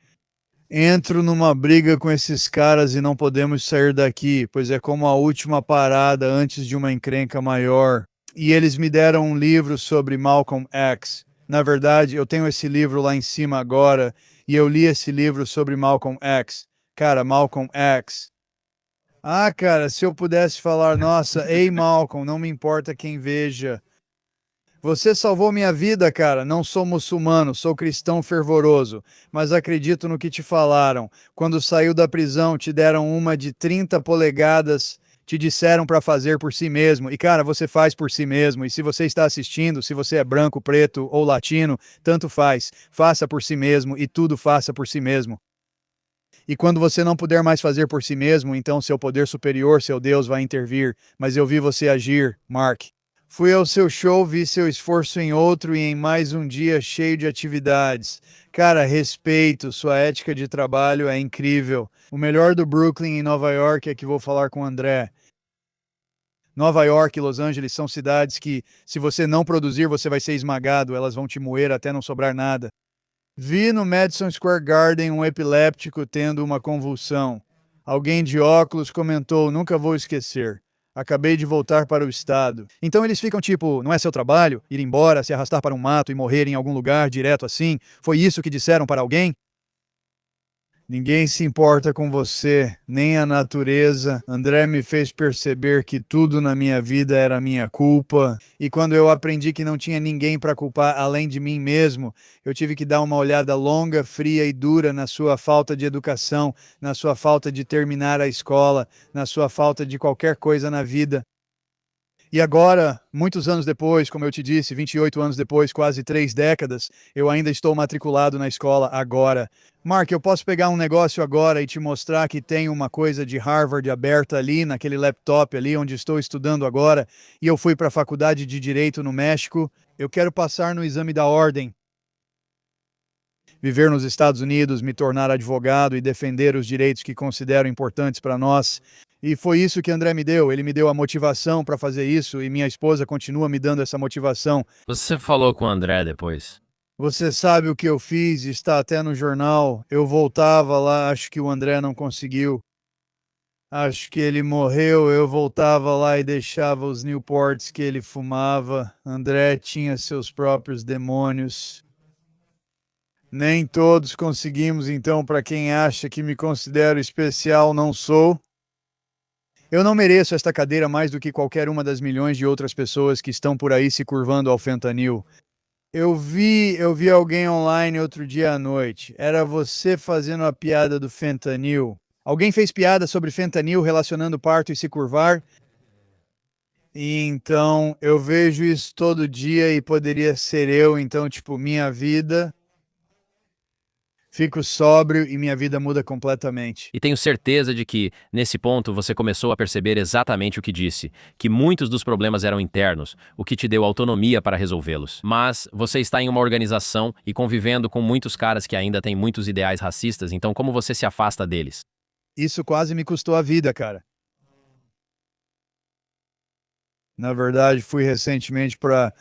Entro numa briga com esses caras e não podemos sair daqui, pois é como a última parada antes de uma encrenca maior. E eles me deram um livro sobre Malcolm X. Na verdade, eu tenho esse livro lá em cima agora, e eu li esse livro sobre Malcolm X. Cara, Malcolm X. Cara, se eu pudesse falar, nossa, ei Malcolm, não me importa quem veja. Você salvou minha vida, cara. Não sou muçulmano, sou cristão fervoroso, mas acredito no que te falaram. Quando saiu da prisão, te deram uma de 30 polegadas, te disseram para fazer por si mesmo. E, cara, você faz por si mesmo. E se você está assistindo, se você é branco, preto ou latino, tanto faz. Faça por si mesmo e tudo faça por si mesmo. E quando você não puder mais fazer por si mesmo, então seu poder superior, seu Deus, vai intervir. Mas eu vi você agir, Mark. Fui ao seu show, vi seu esforço em outro e em mais um dia cheio de atividades. Cara, respeito, sua ética de trabalho é incrível. O melhor do Brooklyn em Nova York é que vou falar com o André. Nova York e Los Angeles são cidades que, se você não produzir, você vai ser esmagado, elas vão te moer até não sobrar nada. Vi no Madison Square Garden um epiléptico tendo uma convulsão. Alguém de óculos comentou, nunca vou esquecer. Acabei de voltar para o estado. Então eles ficam tipo, não é seu trabalho? Ir embora, se arrastar para um mato e morrer em algum lugar direto assim? Foi isso que disseram para alguém? Ninguém se importa com você, nem a natureza. André me fez perceber que tudo na minha vida era minha culpa. E quando eu aprendi que não tinha ninguém para culpar além de mim mesmo, eu tive que dar uma olhada longa, fria e dura na sua falta de educação, na sua falta de terminar a escola, na sua falta de qualquer coisa na vida. E agora, muitos anos depois, como eu te disse, 28 anos depois, quase 3 décadas, eu ainda estou matriculado na escola agora. Mark, eu posso pegar um negócio agora e te mostrar que tem uma coisa de Harvard aberta ali, naquele laptop ali onde estou estudando agora, e eu fui para a faculdade de Direito no México. Eu quero passar no exame da ordem. Viver nos Estados Unidos, me tornar advogado e defender os direitos que considero importantes para nós. E foi isso que André me deu. Ele me deu a motivação para fazer isso e minha esposa continua me dando essa motivação. Você falou com o André depois? Você sabe o que eu fiz, está até no jornal. Eu voltava lá, acho que o André não conseguiu. Acho que ele morreu, eu voltava lá e deixava os Newports que ele fumava. André tinha seus próprios demônios. Nem todos conseguimos, então, para quem acha que me considero especial, não sou. Eu não mereço esta cadeira mais do que qualquer uma das milhões de outras pessoas que estão por aí se curvando ao fentanil. Eu vi alguém online outro dia à noite. Era você fazendo a piada do fentanil. Alguém fez piada sobre fentanil relacionando parto e se curvar? E então eu vejo isso todo dia e poderia ser eu, então, tipo, minha vida. Fico sóbrio e minha vida muda completamente. E tenho certeza de que, nesse ponto, você começou a perceber exatamente o que disse, que muitos dos problemas eram internos, o que te deu autonomia para resolvê-los. Mas você está em uma organização e convivendo com muitos caras que ainda têm muitos ideais racistas, então como você se afasta deles? Isso quase me custou a vida, cara. Na verdade, fui recentemente para.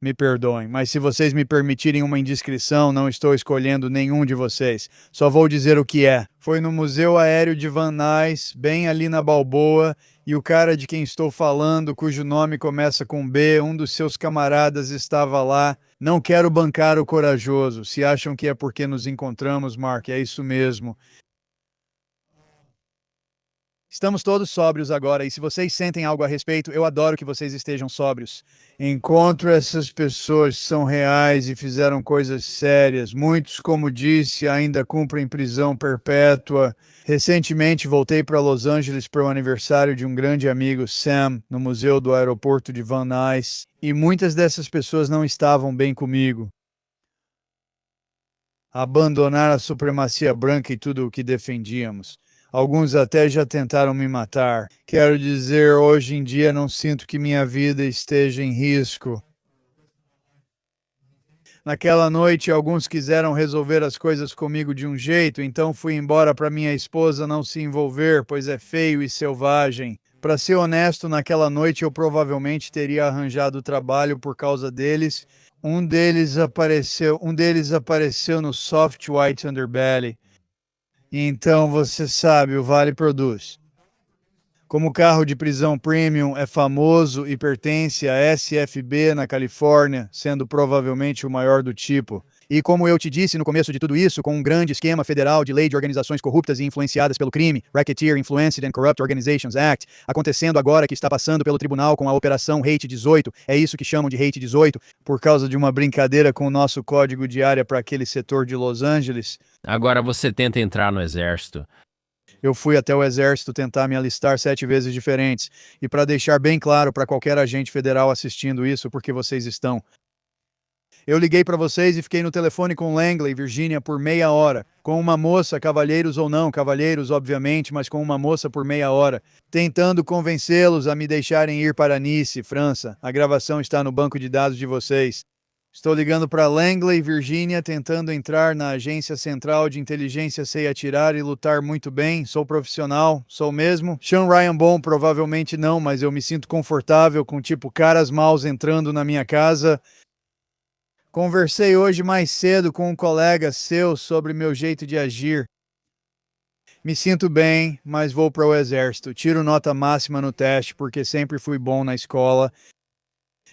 Me perdoem, mas se vocês me permitirem uma indiscrição, não estou escolhendo nenhum de vocês. Só vou dizer o que é. Foi no Museu Aéreo de Van Nuys, bem ali na Balboa, e o cara de quem estou falando, cujo nome começa com B, um dos seus camaradas estava lá. Não quero bancar o corajoso. Se acham que é porque nos encontramos, Mark, é isso mesmo. Estamos todos sóbrios agora, e se vocês sentem algo a respeito, eu adoro que vocês estejam sóbrios. Encontro essas pessoas que são reais e fizeram coisas sérias. Muitos, como disse, ainda cumprem prisão perpétua. Recentemente voltei para Los Angeles para o aniversário de um grande amigo, Sam, no museu do aeroporto de Van Nuys, e muitas dessas pessoas não estavam bem comigo. Abandonar a supremacia branca e tudo o que defendíamos. Alguns até já tentaram me matar. Quero dizer, hoje em dia não sinto que minha vida esteja em risco. Naquela noite, alguns quiseram resolver as coisas comigo de um jeito, então fui embora para minha esposa não se envolver, pois é feio e selvagem. Para ser honesto, naquela noite eu provavelmente teria arranjado trabalho por causa deles. Um deles apareceu no Soft White Underbelly. Então, você sabe, o Vale produz. Como o carro de prisão premium é famoso e pertence à SFB na Califórnia, sendo provavelmente o maior do tipo. E como eu te disse no começo de tudo isso, com um grande esquema federal de lei de organizações corruptas e influenciadas pelo crime, Racketeer Influenced and Corrupt Organizations Act, acontecendo agora que está passando pelo tribunal com a Operação Hate 18, é isso que chamam de Hate 18, por causa de uma brincadeira com o nosso código de área para aquele setor de Los Angeles. Agora você tenta entrar no exército. Eu fui até o exército tentar me alistar 7 vezes diferentes. E para deixar bem claro para qualquer agente federal assistindo isso, porque vocês estão. Eu liguei para vocês e fiquei no telefone com Langley, Virgínia, por meia hora. Com uma moça, cavalheiros ou não, cavalheiros, obviamente, mas com uma moça por meia hora. Tentando convencê-los a me deixarem ir para Nice, França. A gravação está no banco de dados de vocês. Estou ligando para Langley, Virgínia, tentando entrar na Agência Central de Inteligência. Sei atirar e lutar muito bem. Sou profissional, sou mesmo. Sean Ryan Bom, provavelmente não, mas eu me sinto confortável com tipo caras maus entrando na minha casa. Conversei hoje mais cedo com um colega seu sobre meu jeito de agir. Me sinto bem, mas vou para o exército. Tiro nota máxima no teste porque sempre fui bom na escola.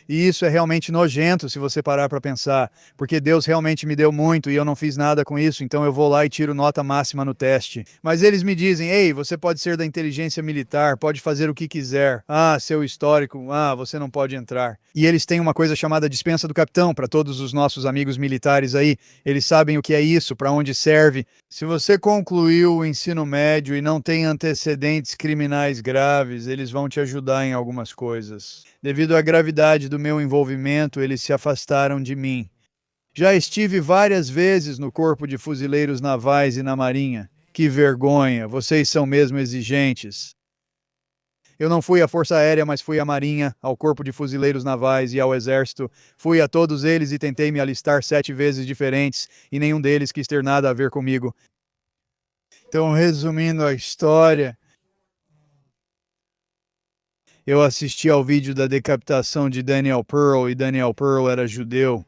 E isso é realmente nojento se você parar para pensar, porque Deus realmente me deu muito e eu não fiz nada com isso, então eu vou lá e tiro nota máxima no teste. Mas eles me dizem, ei, você pode ser da inteligência militar, pode fazer o que quiser. Ah, seu histórico, você não pode entrar. E eles têm uma coisa chamada dispensa do capitão para todos os nossos amigos militares aí. Eles sabem o que é isso, para onde serve. Se você concluiu o ensino médio e não tem antecedentes criminais graves, eles vão te ajudar em algumas coisas. Devido à gravidade do meu envolvimento, eles se afastaram de mim. Já estive várias vezes no Corpo de Fuzileiros Navais e na Marinha. Que vergonha, vocês são mesmo exigentes. Eu não fui à Força Aérea, mas fui à Marinha, ao Corpo de Fuzileiros Navais e ao Exército. Fui a todos eles e tentei me alistar 7 vezes diferentes, e nenhum deles quis ter nada a ver comigo. Então, resumindo a história, eu assisti ao vídeo da decapitação de Daniel Pearl e Daniel Pearl era judeu.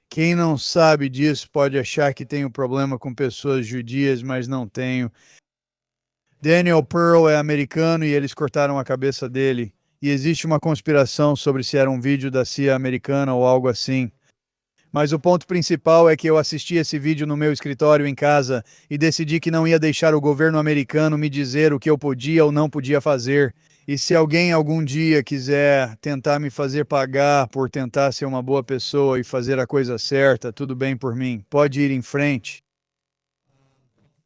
Quem não sabe disso pode achar que tenho problema com pessoas judias, mas não tenho. Daniel Pearl é americano e eles cortaram a cabeça dele. E existe uma conspiração sobre se era um vídeo da CIA americana ou algo assim. Mas o ponto principal é que eu assisti esse vídeo no meu escritório em casa e decidi que não ia deixar o governo americano me dizer o que eu podia ou não podia fazer. E se alguém algum dia quiser tentar me fazer pagar por tentar ser uma boa pessoa e fazer a coisa certa, tudo bem por mim. Pode ir em frente.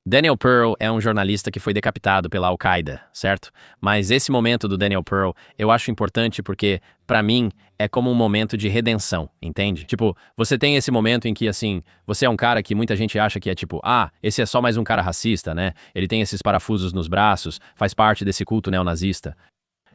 Daniel Pearl é um jornalista que foi decapitado pela Al-Qaeda, certo? Mas esse momento do Daniel Pearl eu acho importante porque, pra mim, é como um momento de redenção, entende? Tipo, você tem esse momento em que, assim, você é um cara que muita gente acha que é tipo, esse é só mais um cara racista, né? Ele tem esses parafusos nos braços, faz parte desse culto neonazista.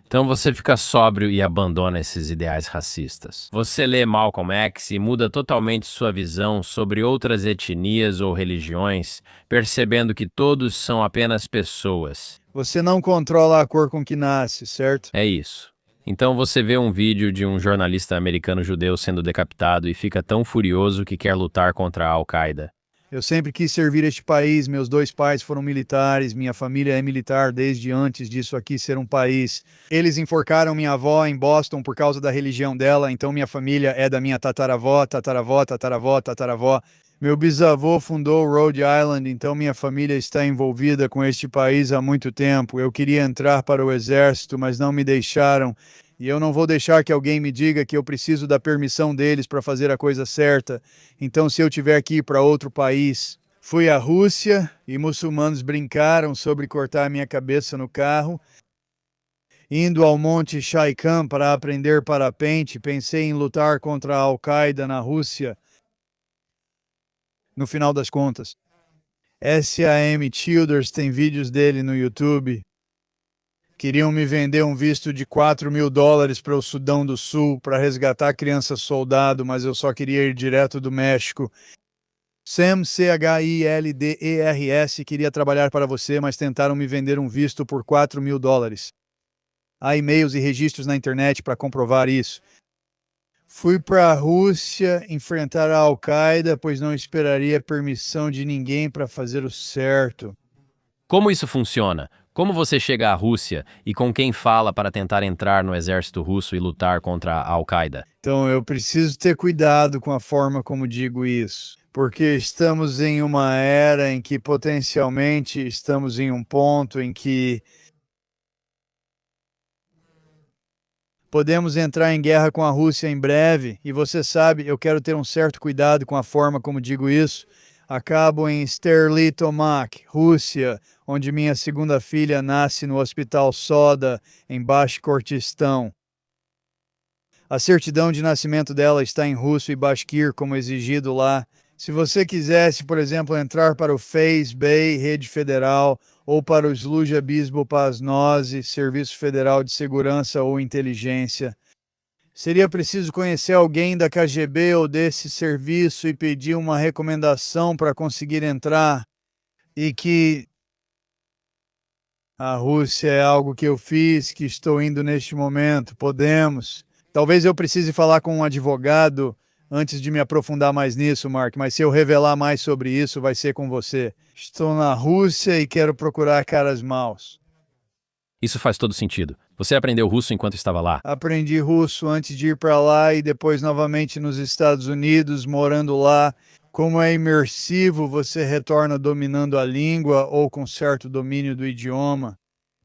Então você fica sóbrio e abandona esses ideais racistas. Você lê Malcolm X e muda totalmente sua visão sobre outras etnias ou religiões, percebendo que todos são apenas pessoas. Você não controla a cor com que nasce, certo? É isso. Então você vê um vídeo de um jornalista americano judeu sendo decapitado e fica tão furioso que quer lutar contra a Al-Qaeda. Eu sempre quis servir este país, meus 2 pais foram militares, minha família é militar desde antes disso aqui ser um país. Eles enforcaram minha avó em Boston por causa da religião dela, então minha família é da minha tataravó, tataravó, tataravó, tataravó. Meu bisavô fundou Rhode Island, então minha família está envolvida com este país há muito tempo. Eu queria entrar para o exército, mas não me deixaram. E eu não vou deixar que alguém me diga que eu preciso da permissão deles para fazer a coisa certa. Então, se eu tiver que ir para outro país... Fui à Rússia e muçulmanos brincaram sobre cortar minha cabeça no carro. Indo ao Monte Shaikan para aprender parapente, pensei em lutar contra a Al-Qaeda na Rússia. No final das contas, Sam Childers tem vídeos dele no YouTube. Queriam me vender um visto de $4.000 para o Sudão do Sul para resgatar criança soldado, mas eu só queria ir direto do México. Sam Childers queria trabalhar para você, mas tentaram me vender um visto por $4.000. Há e-mails e registros na internet para comprovar isso. Fui para a Rússia enfrentar a Al-Qaeda, pois não esperaria permissão de ninguém para fazer o certo. Como isso funciona? Como você chega à Rússia e com quem fala para tentar entrar no exército russo e lutar contra a Al-Qaeda? Então eu preciso ter cuidado com a forma como digo isso. porque estamos em uma era em que potencialmente estamos em um ponto em que podemos entrar em guerra com a Rússia em breve, e você sabe, eu quero ter um certo cuidado com a forma como digo isso. Acabo em Sterlitomak, Rússia, onde minha segunda filha nasce no Hospital Soda, em Bashkortostão. A certidão de nascimento dela está em russo e basquir, como exigido lá. Se você quisesse, por exemplo, entrar para o FaceBay, Rede Federal, ou para o Služba bezopasnosti, Serviço Federal de Segurança ou Inteligência, seria preciso conhecer alguém da KGB ou desse serviço e pedir uma recomendação para conseguir entrar. E que a Rússia é algo que eu fiz, que estou indo neste momento. Podemos. Talvez eu precise falar com um advogado antes de me aprofundar mais nisso, Mark, mas se eu revelar mais sobre isso, vai ser com você. Estou na Rússia e quero procurar caras maus. Isso faz todo sentido. Você aprendeu russo enquanto estava lá. Aprendi russo antes de ir para lá e depois novamente nos Estados Unidos, morando lá. Como é imersivo, você retorna dominando a língua ou com certo domínio do idioma.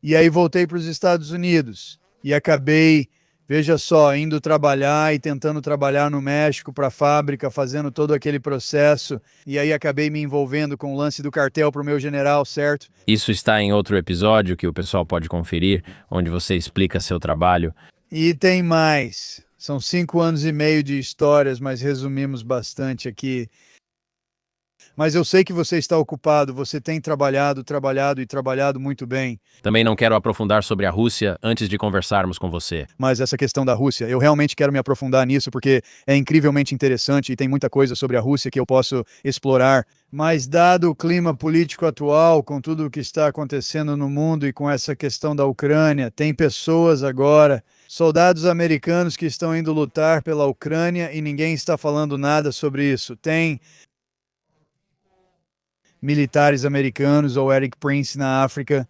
E aí voltei para os Estados Unidos e acabei, veja só, indo trabalhar e tentando trabalhar no México para a fábrica, fazendo todo aquele processo. E aí acabei me envolvendo com o lance do cartel para o meu general, certo? Isso está em outro episódio que o pessoal pode conferir, onde você explica seu trabalho. E tem mais. São 5 anos e meio de histórias, mas resumimos bastante aqui. Mas eu sei que você está ocupado, você tem trabalhado e trabalhado muito bem. Também não quero aprofundar sobre a Rússia antes de conversarmos com você. Mas essa questão da Rússia, eu realmente quero me aprofundar nisso porque é incrivelmente interessante e tem muita coisa sobre a Rússia que eu posso explorar. Mas dado o clima político atual, com tudo o que está acontecendo no mundo e com essa questão da Ucrânia, tem pessoas agora, soldados americanos que estão indo lutar pela Ucrânia e ninguém está falando nada sobre isso. Tem militares americanos ou Eric Prince na África.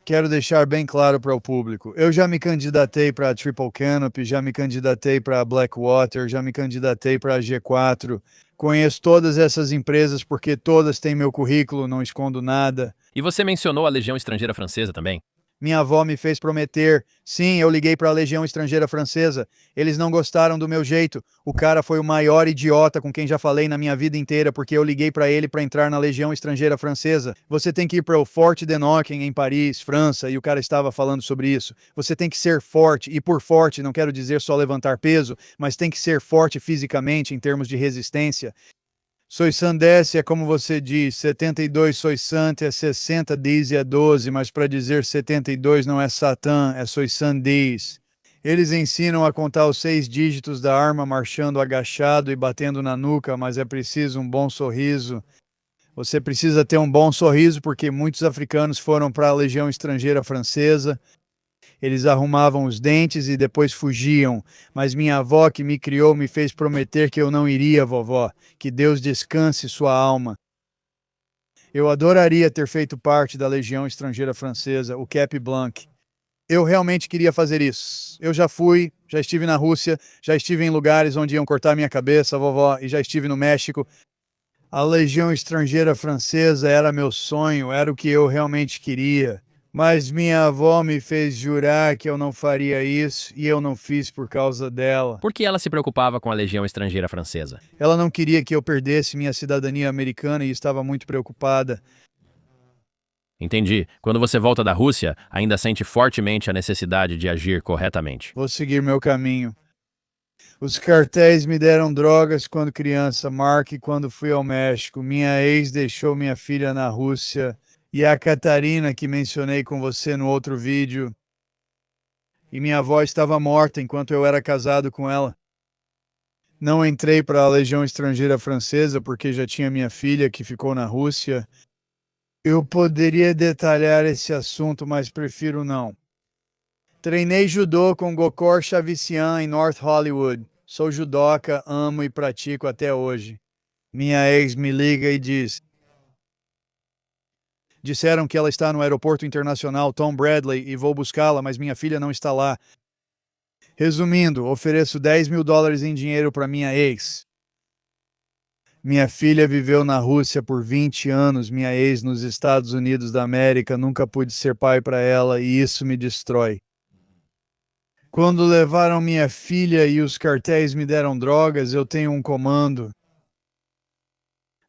Quero deixar bem claro para o público. Eu já me candidatei para a Triple Canopy, já me candidatei para a Blackwater, já me candidatei para a G4. Conheço todas essas empresas porque todas têm meu currículo, não escondo nada. E você mencionou a Legião Estrangeira Francesa também. Minha avó me fez prometer. Sim, eu liguei para a Legião Estrangeira Francesa. Eles não gostaram do meu jeito. O cara foi o maior idiota com quem já falei na minha vida inteira, porque eu liguei para ele para entrar na Legião Estrangeira Francesa. Você tem que ir para o Fort de Nocken, em Paris, França, e o cara estava falando sobre isso. Você tem que ser forte, e por forte não quero dizer só levantar peso, mas tem que ser forte fisicamente em termos de resistência. Sois Sandesse é como você diz, 72 sois Sante é 60 diz e é 12, mas para dizer 72 não é Satã, é sois Sandis. Eles ensinam a contar os 6 dígitos da arma marchando agachado e batendo na nuca, mas é preciso um bom sorriso. Você precisa ter um bom sorriso porque muitos africanos foram para a Legião Estrangeira Francesa. Eles arrumavam os dentes e depois fugiam, mas minha avó que me criou me fez prometer que eu não iria, vovó, que Deus descanse sua alma. Eu adoraria ter feito parte da Legião Estrangeira Francesa, o Cap Blanc. Eu realmente queria fazer isso. Eu já fui, já estive na Rússia, já estive em lugares onde iam cortar minha cabeça, vovó, e já estive no México. A Legião Estrangeira Francesa era meu sonho, era o que eu realmente queria. Mas minha avó me fez jurar que eu não faria isso e eu não fiz por causa dela. Por que ela se preocupava com a Legião Estrangeira Francesa? Ela não queria que eu perdesse minha cidadania americana e estava muito preocupada. Entendi. Quando você volta da Rússia, ainda sente fortemente a necessidade de agir corretamente. Vou seguir meu caminho. Os cartéis me deram drogas quando criança, Mark, quando fui ao México. Minha ex deixou minha filha na Rússia. E a Catarina, que mencionei com você no outro vídeo. E minha avó estava morta enquanto eu era casado com ela. Não entrei para a Legião Estrangeira Francesa porque já tinha minha filha que ficou na Rússia. Eu poderia detalhar esse assunto, mas prefiro não. Treinei judô com Gokor Chavician em North Hollywood. Sou judoca, amo e pratico até hoje. Minha ex me liga e diz: disseram que ela está no aeroporto internacional Tom Bradley e vou buscá-la, mas minha filha não está lá. Resumindo, ofereço $10.000 em dinheiro para minha ex. Minha filha viveu na Rússia por 20 anos, minha ex nos Estados Unidos da América, nunca pude ser pai para ela e isso me destrói. Quando levaram minha filha e os cartéis me deram drogas, eu tenho um comando.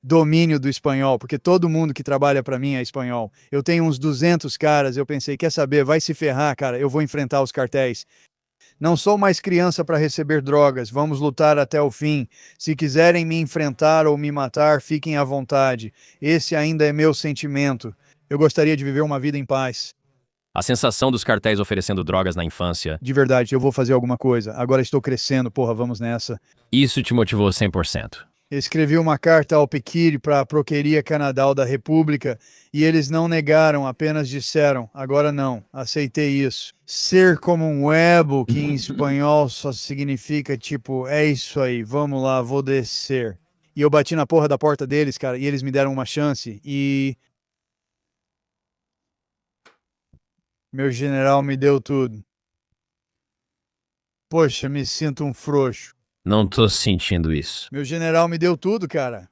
Domínio do espanhol, porque todo mundo que trabalha para mim é espanhol. Eu tenho uns 200 caras, eu pensei, quer saber, vai se ferrar, cara, eu vou enfrentar os cartéis. Não sou mais criança para receber drogas, vamos lutar até o fim. Se quiserem me enfrentar ou me matar, fiquem à vontade. Esse ainda é meu sentimento. Eu gostaria de viver uma vida em paz. A sensação dos cartéis oferecendo drogas na infância, De verdade, eu vou fazer alguma coisa. Agora estou crescendo, porra, vamos nessa. isso te motivou 100%. Escrevi uma carta ao Pequire para a Proqueria Canadal da República e eles não negaram, apenas disseram, agora não, aceitei isso. Ser como um huevo, que em espanhol só significa tipo, é isso aí, vamos lá, vou descer. E eu bati na porra da porta deles, cara, e eles me deram uma chance e... Meu general me deu tudo. Poxa, me sinto um frouxo. Não tô sentindo isso. Meu general me deu tudo, cara.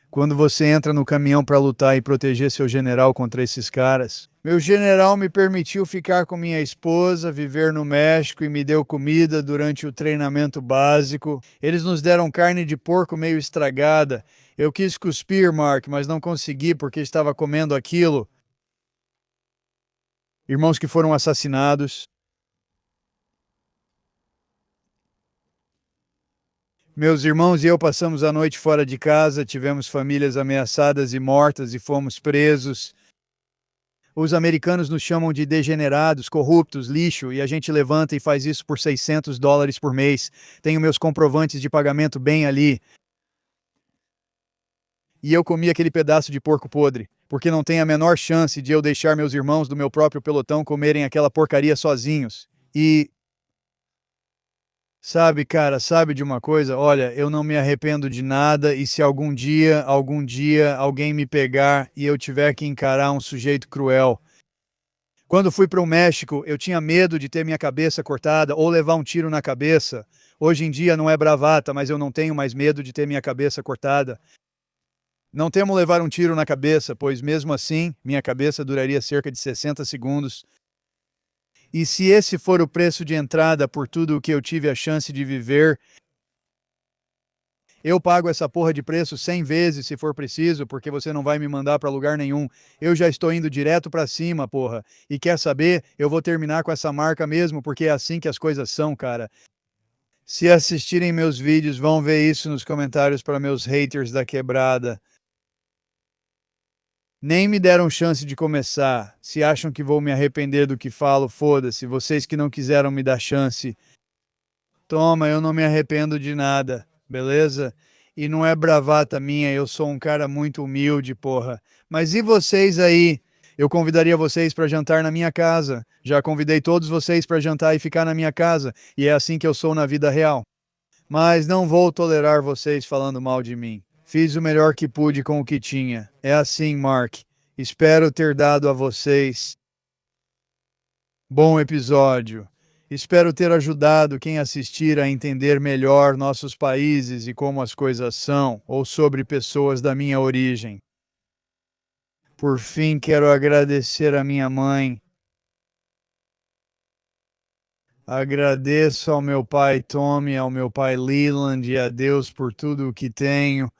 Quando você entra no caminhão para lutar e proteger seu general contra esses caras. Meu general me permitiu ficar com minha esposa, viver no México e me deu comida durante o treinamento básico. Eles nos deram carne de porco meio estragada. Eu quis cuspir, Mark, mas não consegui porque estava comendo aquilo. Irmãos que foram assassinados. Meus irmãos e eu passamos a noite fora de casa, tivemos famílias ameaçadas e mortas e fomos presos. Os americanos nos chamam de degenerados, corruptos, lixo, e a gente levanta e faz isso por $600 por mês. Tenho meus comprovantes de pagamento bem ali. E eu comi aquele pedaço de porco podre, porque não tem a menor chance de eu deixar meus irmãos do meu próprio pelotão comerem aquela porcaria sozinhos. E... Sabe, cara, sabe de uma coisa? Olha, eu não me arrependo de nada e se algum dia alguém me pegar e eu tiver que encarar um sujeito cruel. Quando fui para o México, eu tinha medo de ter minha cabeça cortada ou levar um tiro na cabeça. Hoje em dia não é bravata, mas eu não tenho mais medo de ter minha cabeça cortada. Não temo levar um tiro na cabeça, pois mesmo assim, minha cabeça duraria cerca de 60 segundos. E se esse for o preço de entrada por tudo o que eu tive a chance de viver, eu pago essa porra de preço 100 vezes se for preciso, porque você não vai me mandar pra lugar nenhum. Eu já estou indo direto pra cima, porra. E quer saber? Eu vou terminar com essa marca mesmo, porque é assim que as coisas são, cara. Se assistirem meus vídeos, vão ver isso nos comentários para meus haters da quebrada. Nem me deram chance de começar. Se acham que vou me arrepender do que falo, foda-se. Vocês que não quiseram me dar chance. Toma, eu não me arrependo de nada, beleza? E não é bravata minha, eu sou um cara muito humilde, porra. Mas e vocês aí? Eu convidaria vocês para jantar na minha casa. Já convidei todos vocês para jantar e ficar na minha casa. E é assim que eu sou na vida real. Mas não vou tolerar vocês falando mal de mim. Fiz o melhor que pude com o que tinha. É assim, Mark. Espero ter dado a vocês bom episódio. Espero ter ajudado quem assistir a entender melhor nossos países e como as coisas são, ou sobre pessoas da minha origem. Por fim, quero agradecer a minha mãe. Agradeço ao meu pai Tommy, ao meu pai Leland e a Deus por tudo o que tenho.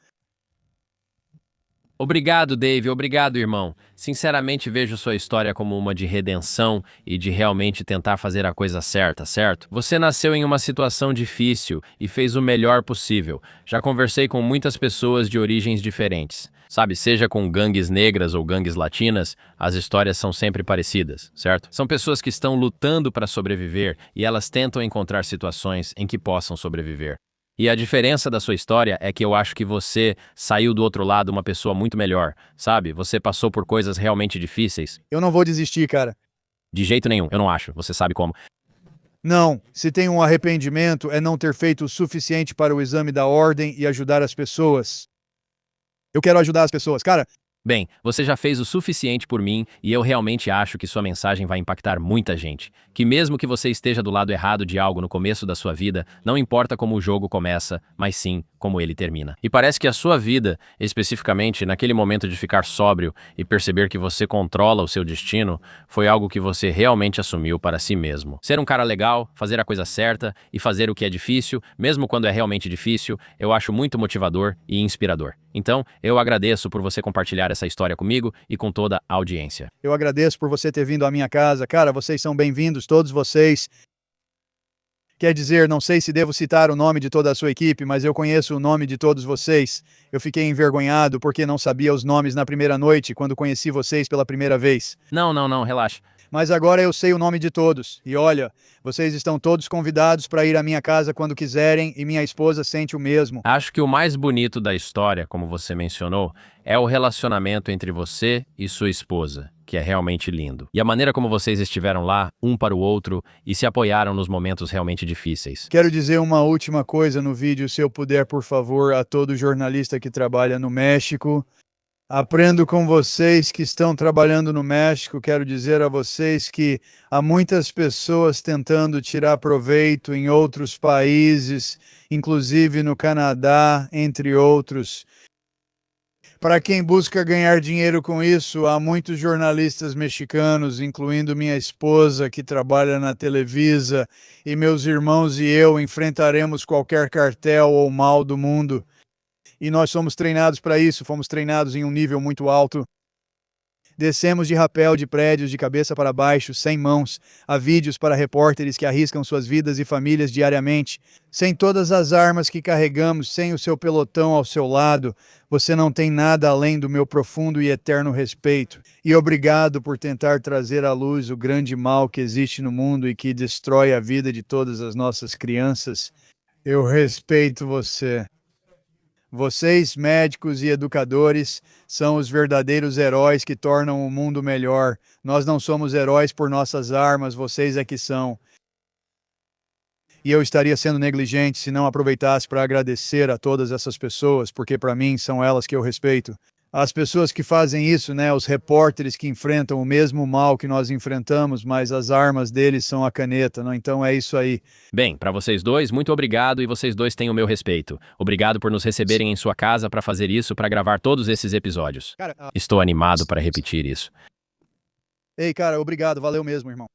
Obrigado, Dave. Obrigado, irmão. Sinceramente, vejo sua história como uma de redenção e de realmente tentar fazer a coisa certa, certo? Você nasceu em uma situação difícil e fez o melhor possível. Já conversei com muitas pessoas de origens diferentes. Sabe, seja com gangues negras ou gangues latinas, as histórias são sempre parecidas, certo? São pessoas que estão lutando para sobreviver e elas tentam encontrar situações em que possam sobreviver. E a diferença da sua história é que eu acho que você saiu do outro lado uma pessoa muito melhor, sabe? Você passou por coisas realmente difíceis. Eu não vou desistir, cara. De jeito nenhum, eu não acho. Você sabe como. Não, se tem um arrependimento é não ter feito o suficiente para o exame da ordem e ajudar as pessoas. Eu quero ajudar as pessoas, cara. Bem, você já fez o suficiente por mim e eu realmente acho que sua mensagem vai impactar muita gente. Que mesmo que você esteja do lado errado de algo no começo da sua vida, não importa como o jogo começa, mas sim como ele termina. E parece que a sua vida, especificamente naquele momento de ficar sóbrio e perceber que você controla o seu destino, foi algo que você realmente assumiu para si mesmo. Ser um cara legal, fazer a coisa certa e fazer o que é difícil, mesmo quando é realmente difícil, eu acho muito motivador e inspirador. Então, eu agradeço por você compartilhar essa história comigo e com toda a audiência. Eu agradeço por você ter vindo à minha casa. Cara, vocês são bem-vindos, todos vocês. Quer dizer, não sei se devo citar o nome de toda a sua equipe, mas eu conheço o nome de todos vocês. Eu fiquei envergonhado porque não sabia os nomes na primeira noite, quando conheci vocês pela primeira vez. Não, relaxa. Mas agora eu sei o nome de todos. E olha, vocês estão todos convidados para ir à minha casa quando quiserem, e minha esposa sente o mesmo. Acho que o mais bonito da história, como você mencionou, é o relacionamento entre você e sua esposa, que é realmente lindo. E a maneira como vocês estiveram lá, um para o outro, e se apoiaram nos momentos realmente difíceis. Quero dizer uma última coisa no vídeo, se eu puder, por favor, a todo jornalista que trabalha no México. Aprendo com vocês que estão trabalhando no México. Quero dizer a vocês que há muitas pessoas tentando tirar proveito em outros países, inclusive no Canadá, entre outros. Para quem busca ganhar dinheiro com isso, há muitos jornalistas mexicanos, incluindo minha esposa, que trabalha na Televisa, e meus irmãos e eu enfrentaremos qualquer cartel ou mal do mundo. E nós somos treinados para isso, fomos treinados em um nível muito alto. Descemos de rapel de prédios de cabeça para baixo, sem mãos. Há vídeos para repórteres que arriscam suas vidas e famílias diariamente. Sem todas as armas que carregamos, sem o seu pelotão ao seu lado, você não tem nada além do meu profundo e eterno respeito. E obrigado por tentar trazer à luz o grande mal que existe no mundo e que destrói a vida de todas as nossas crianças. Eu respeito você. Vocês, médicos e educadores, são os verdadeiros heróis que tornam o mundo melhor. Nós não somos heróis por nossas armas, vocês é que são. E eu estaria sendo negligente se não aproveitasse para agradecer a todas essas pessoas, porque para mim são elas que eu respeito. As pessoas que fazem isso, né, os repórteres que enfrentam o mesmo mal que nós enfrentamos, mas as armas deles são a caneta, não? Então é isso aí. Bem, para vocês dois, muito obrigado e vocês dois têm o meu respeito. Obrigado por nos receberem em sua casa para fazer isso, para gravar todos esses episódios. Cara, Estou animado para repetir isso. ei, cara, obrigado, valeu mesmo, irmão.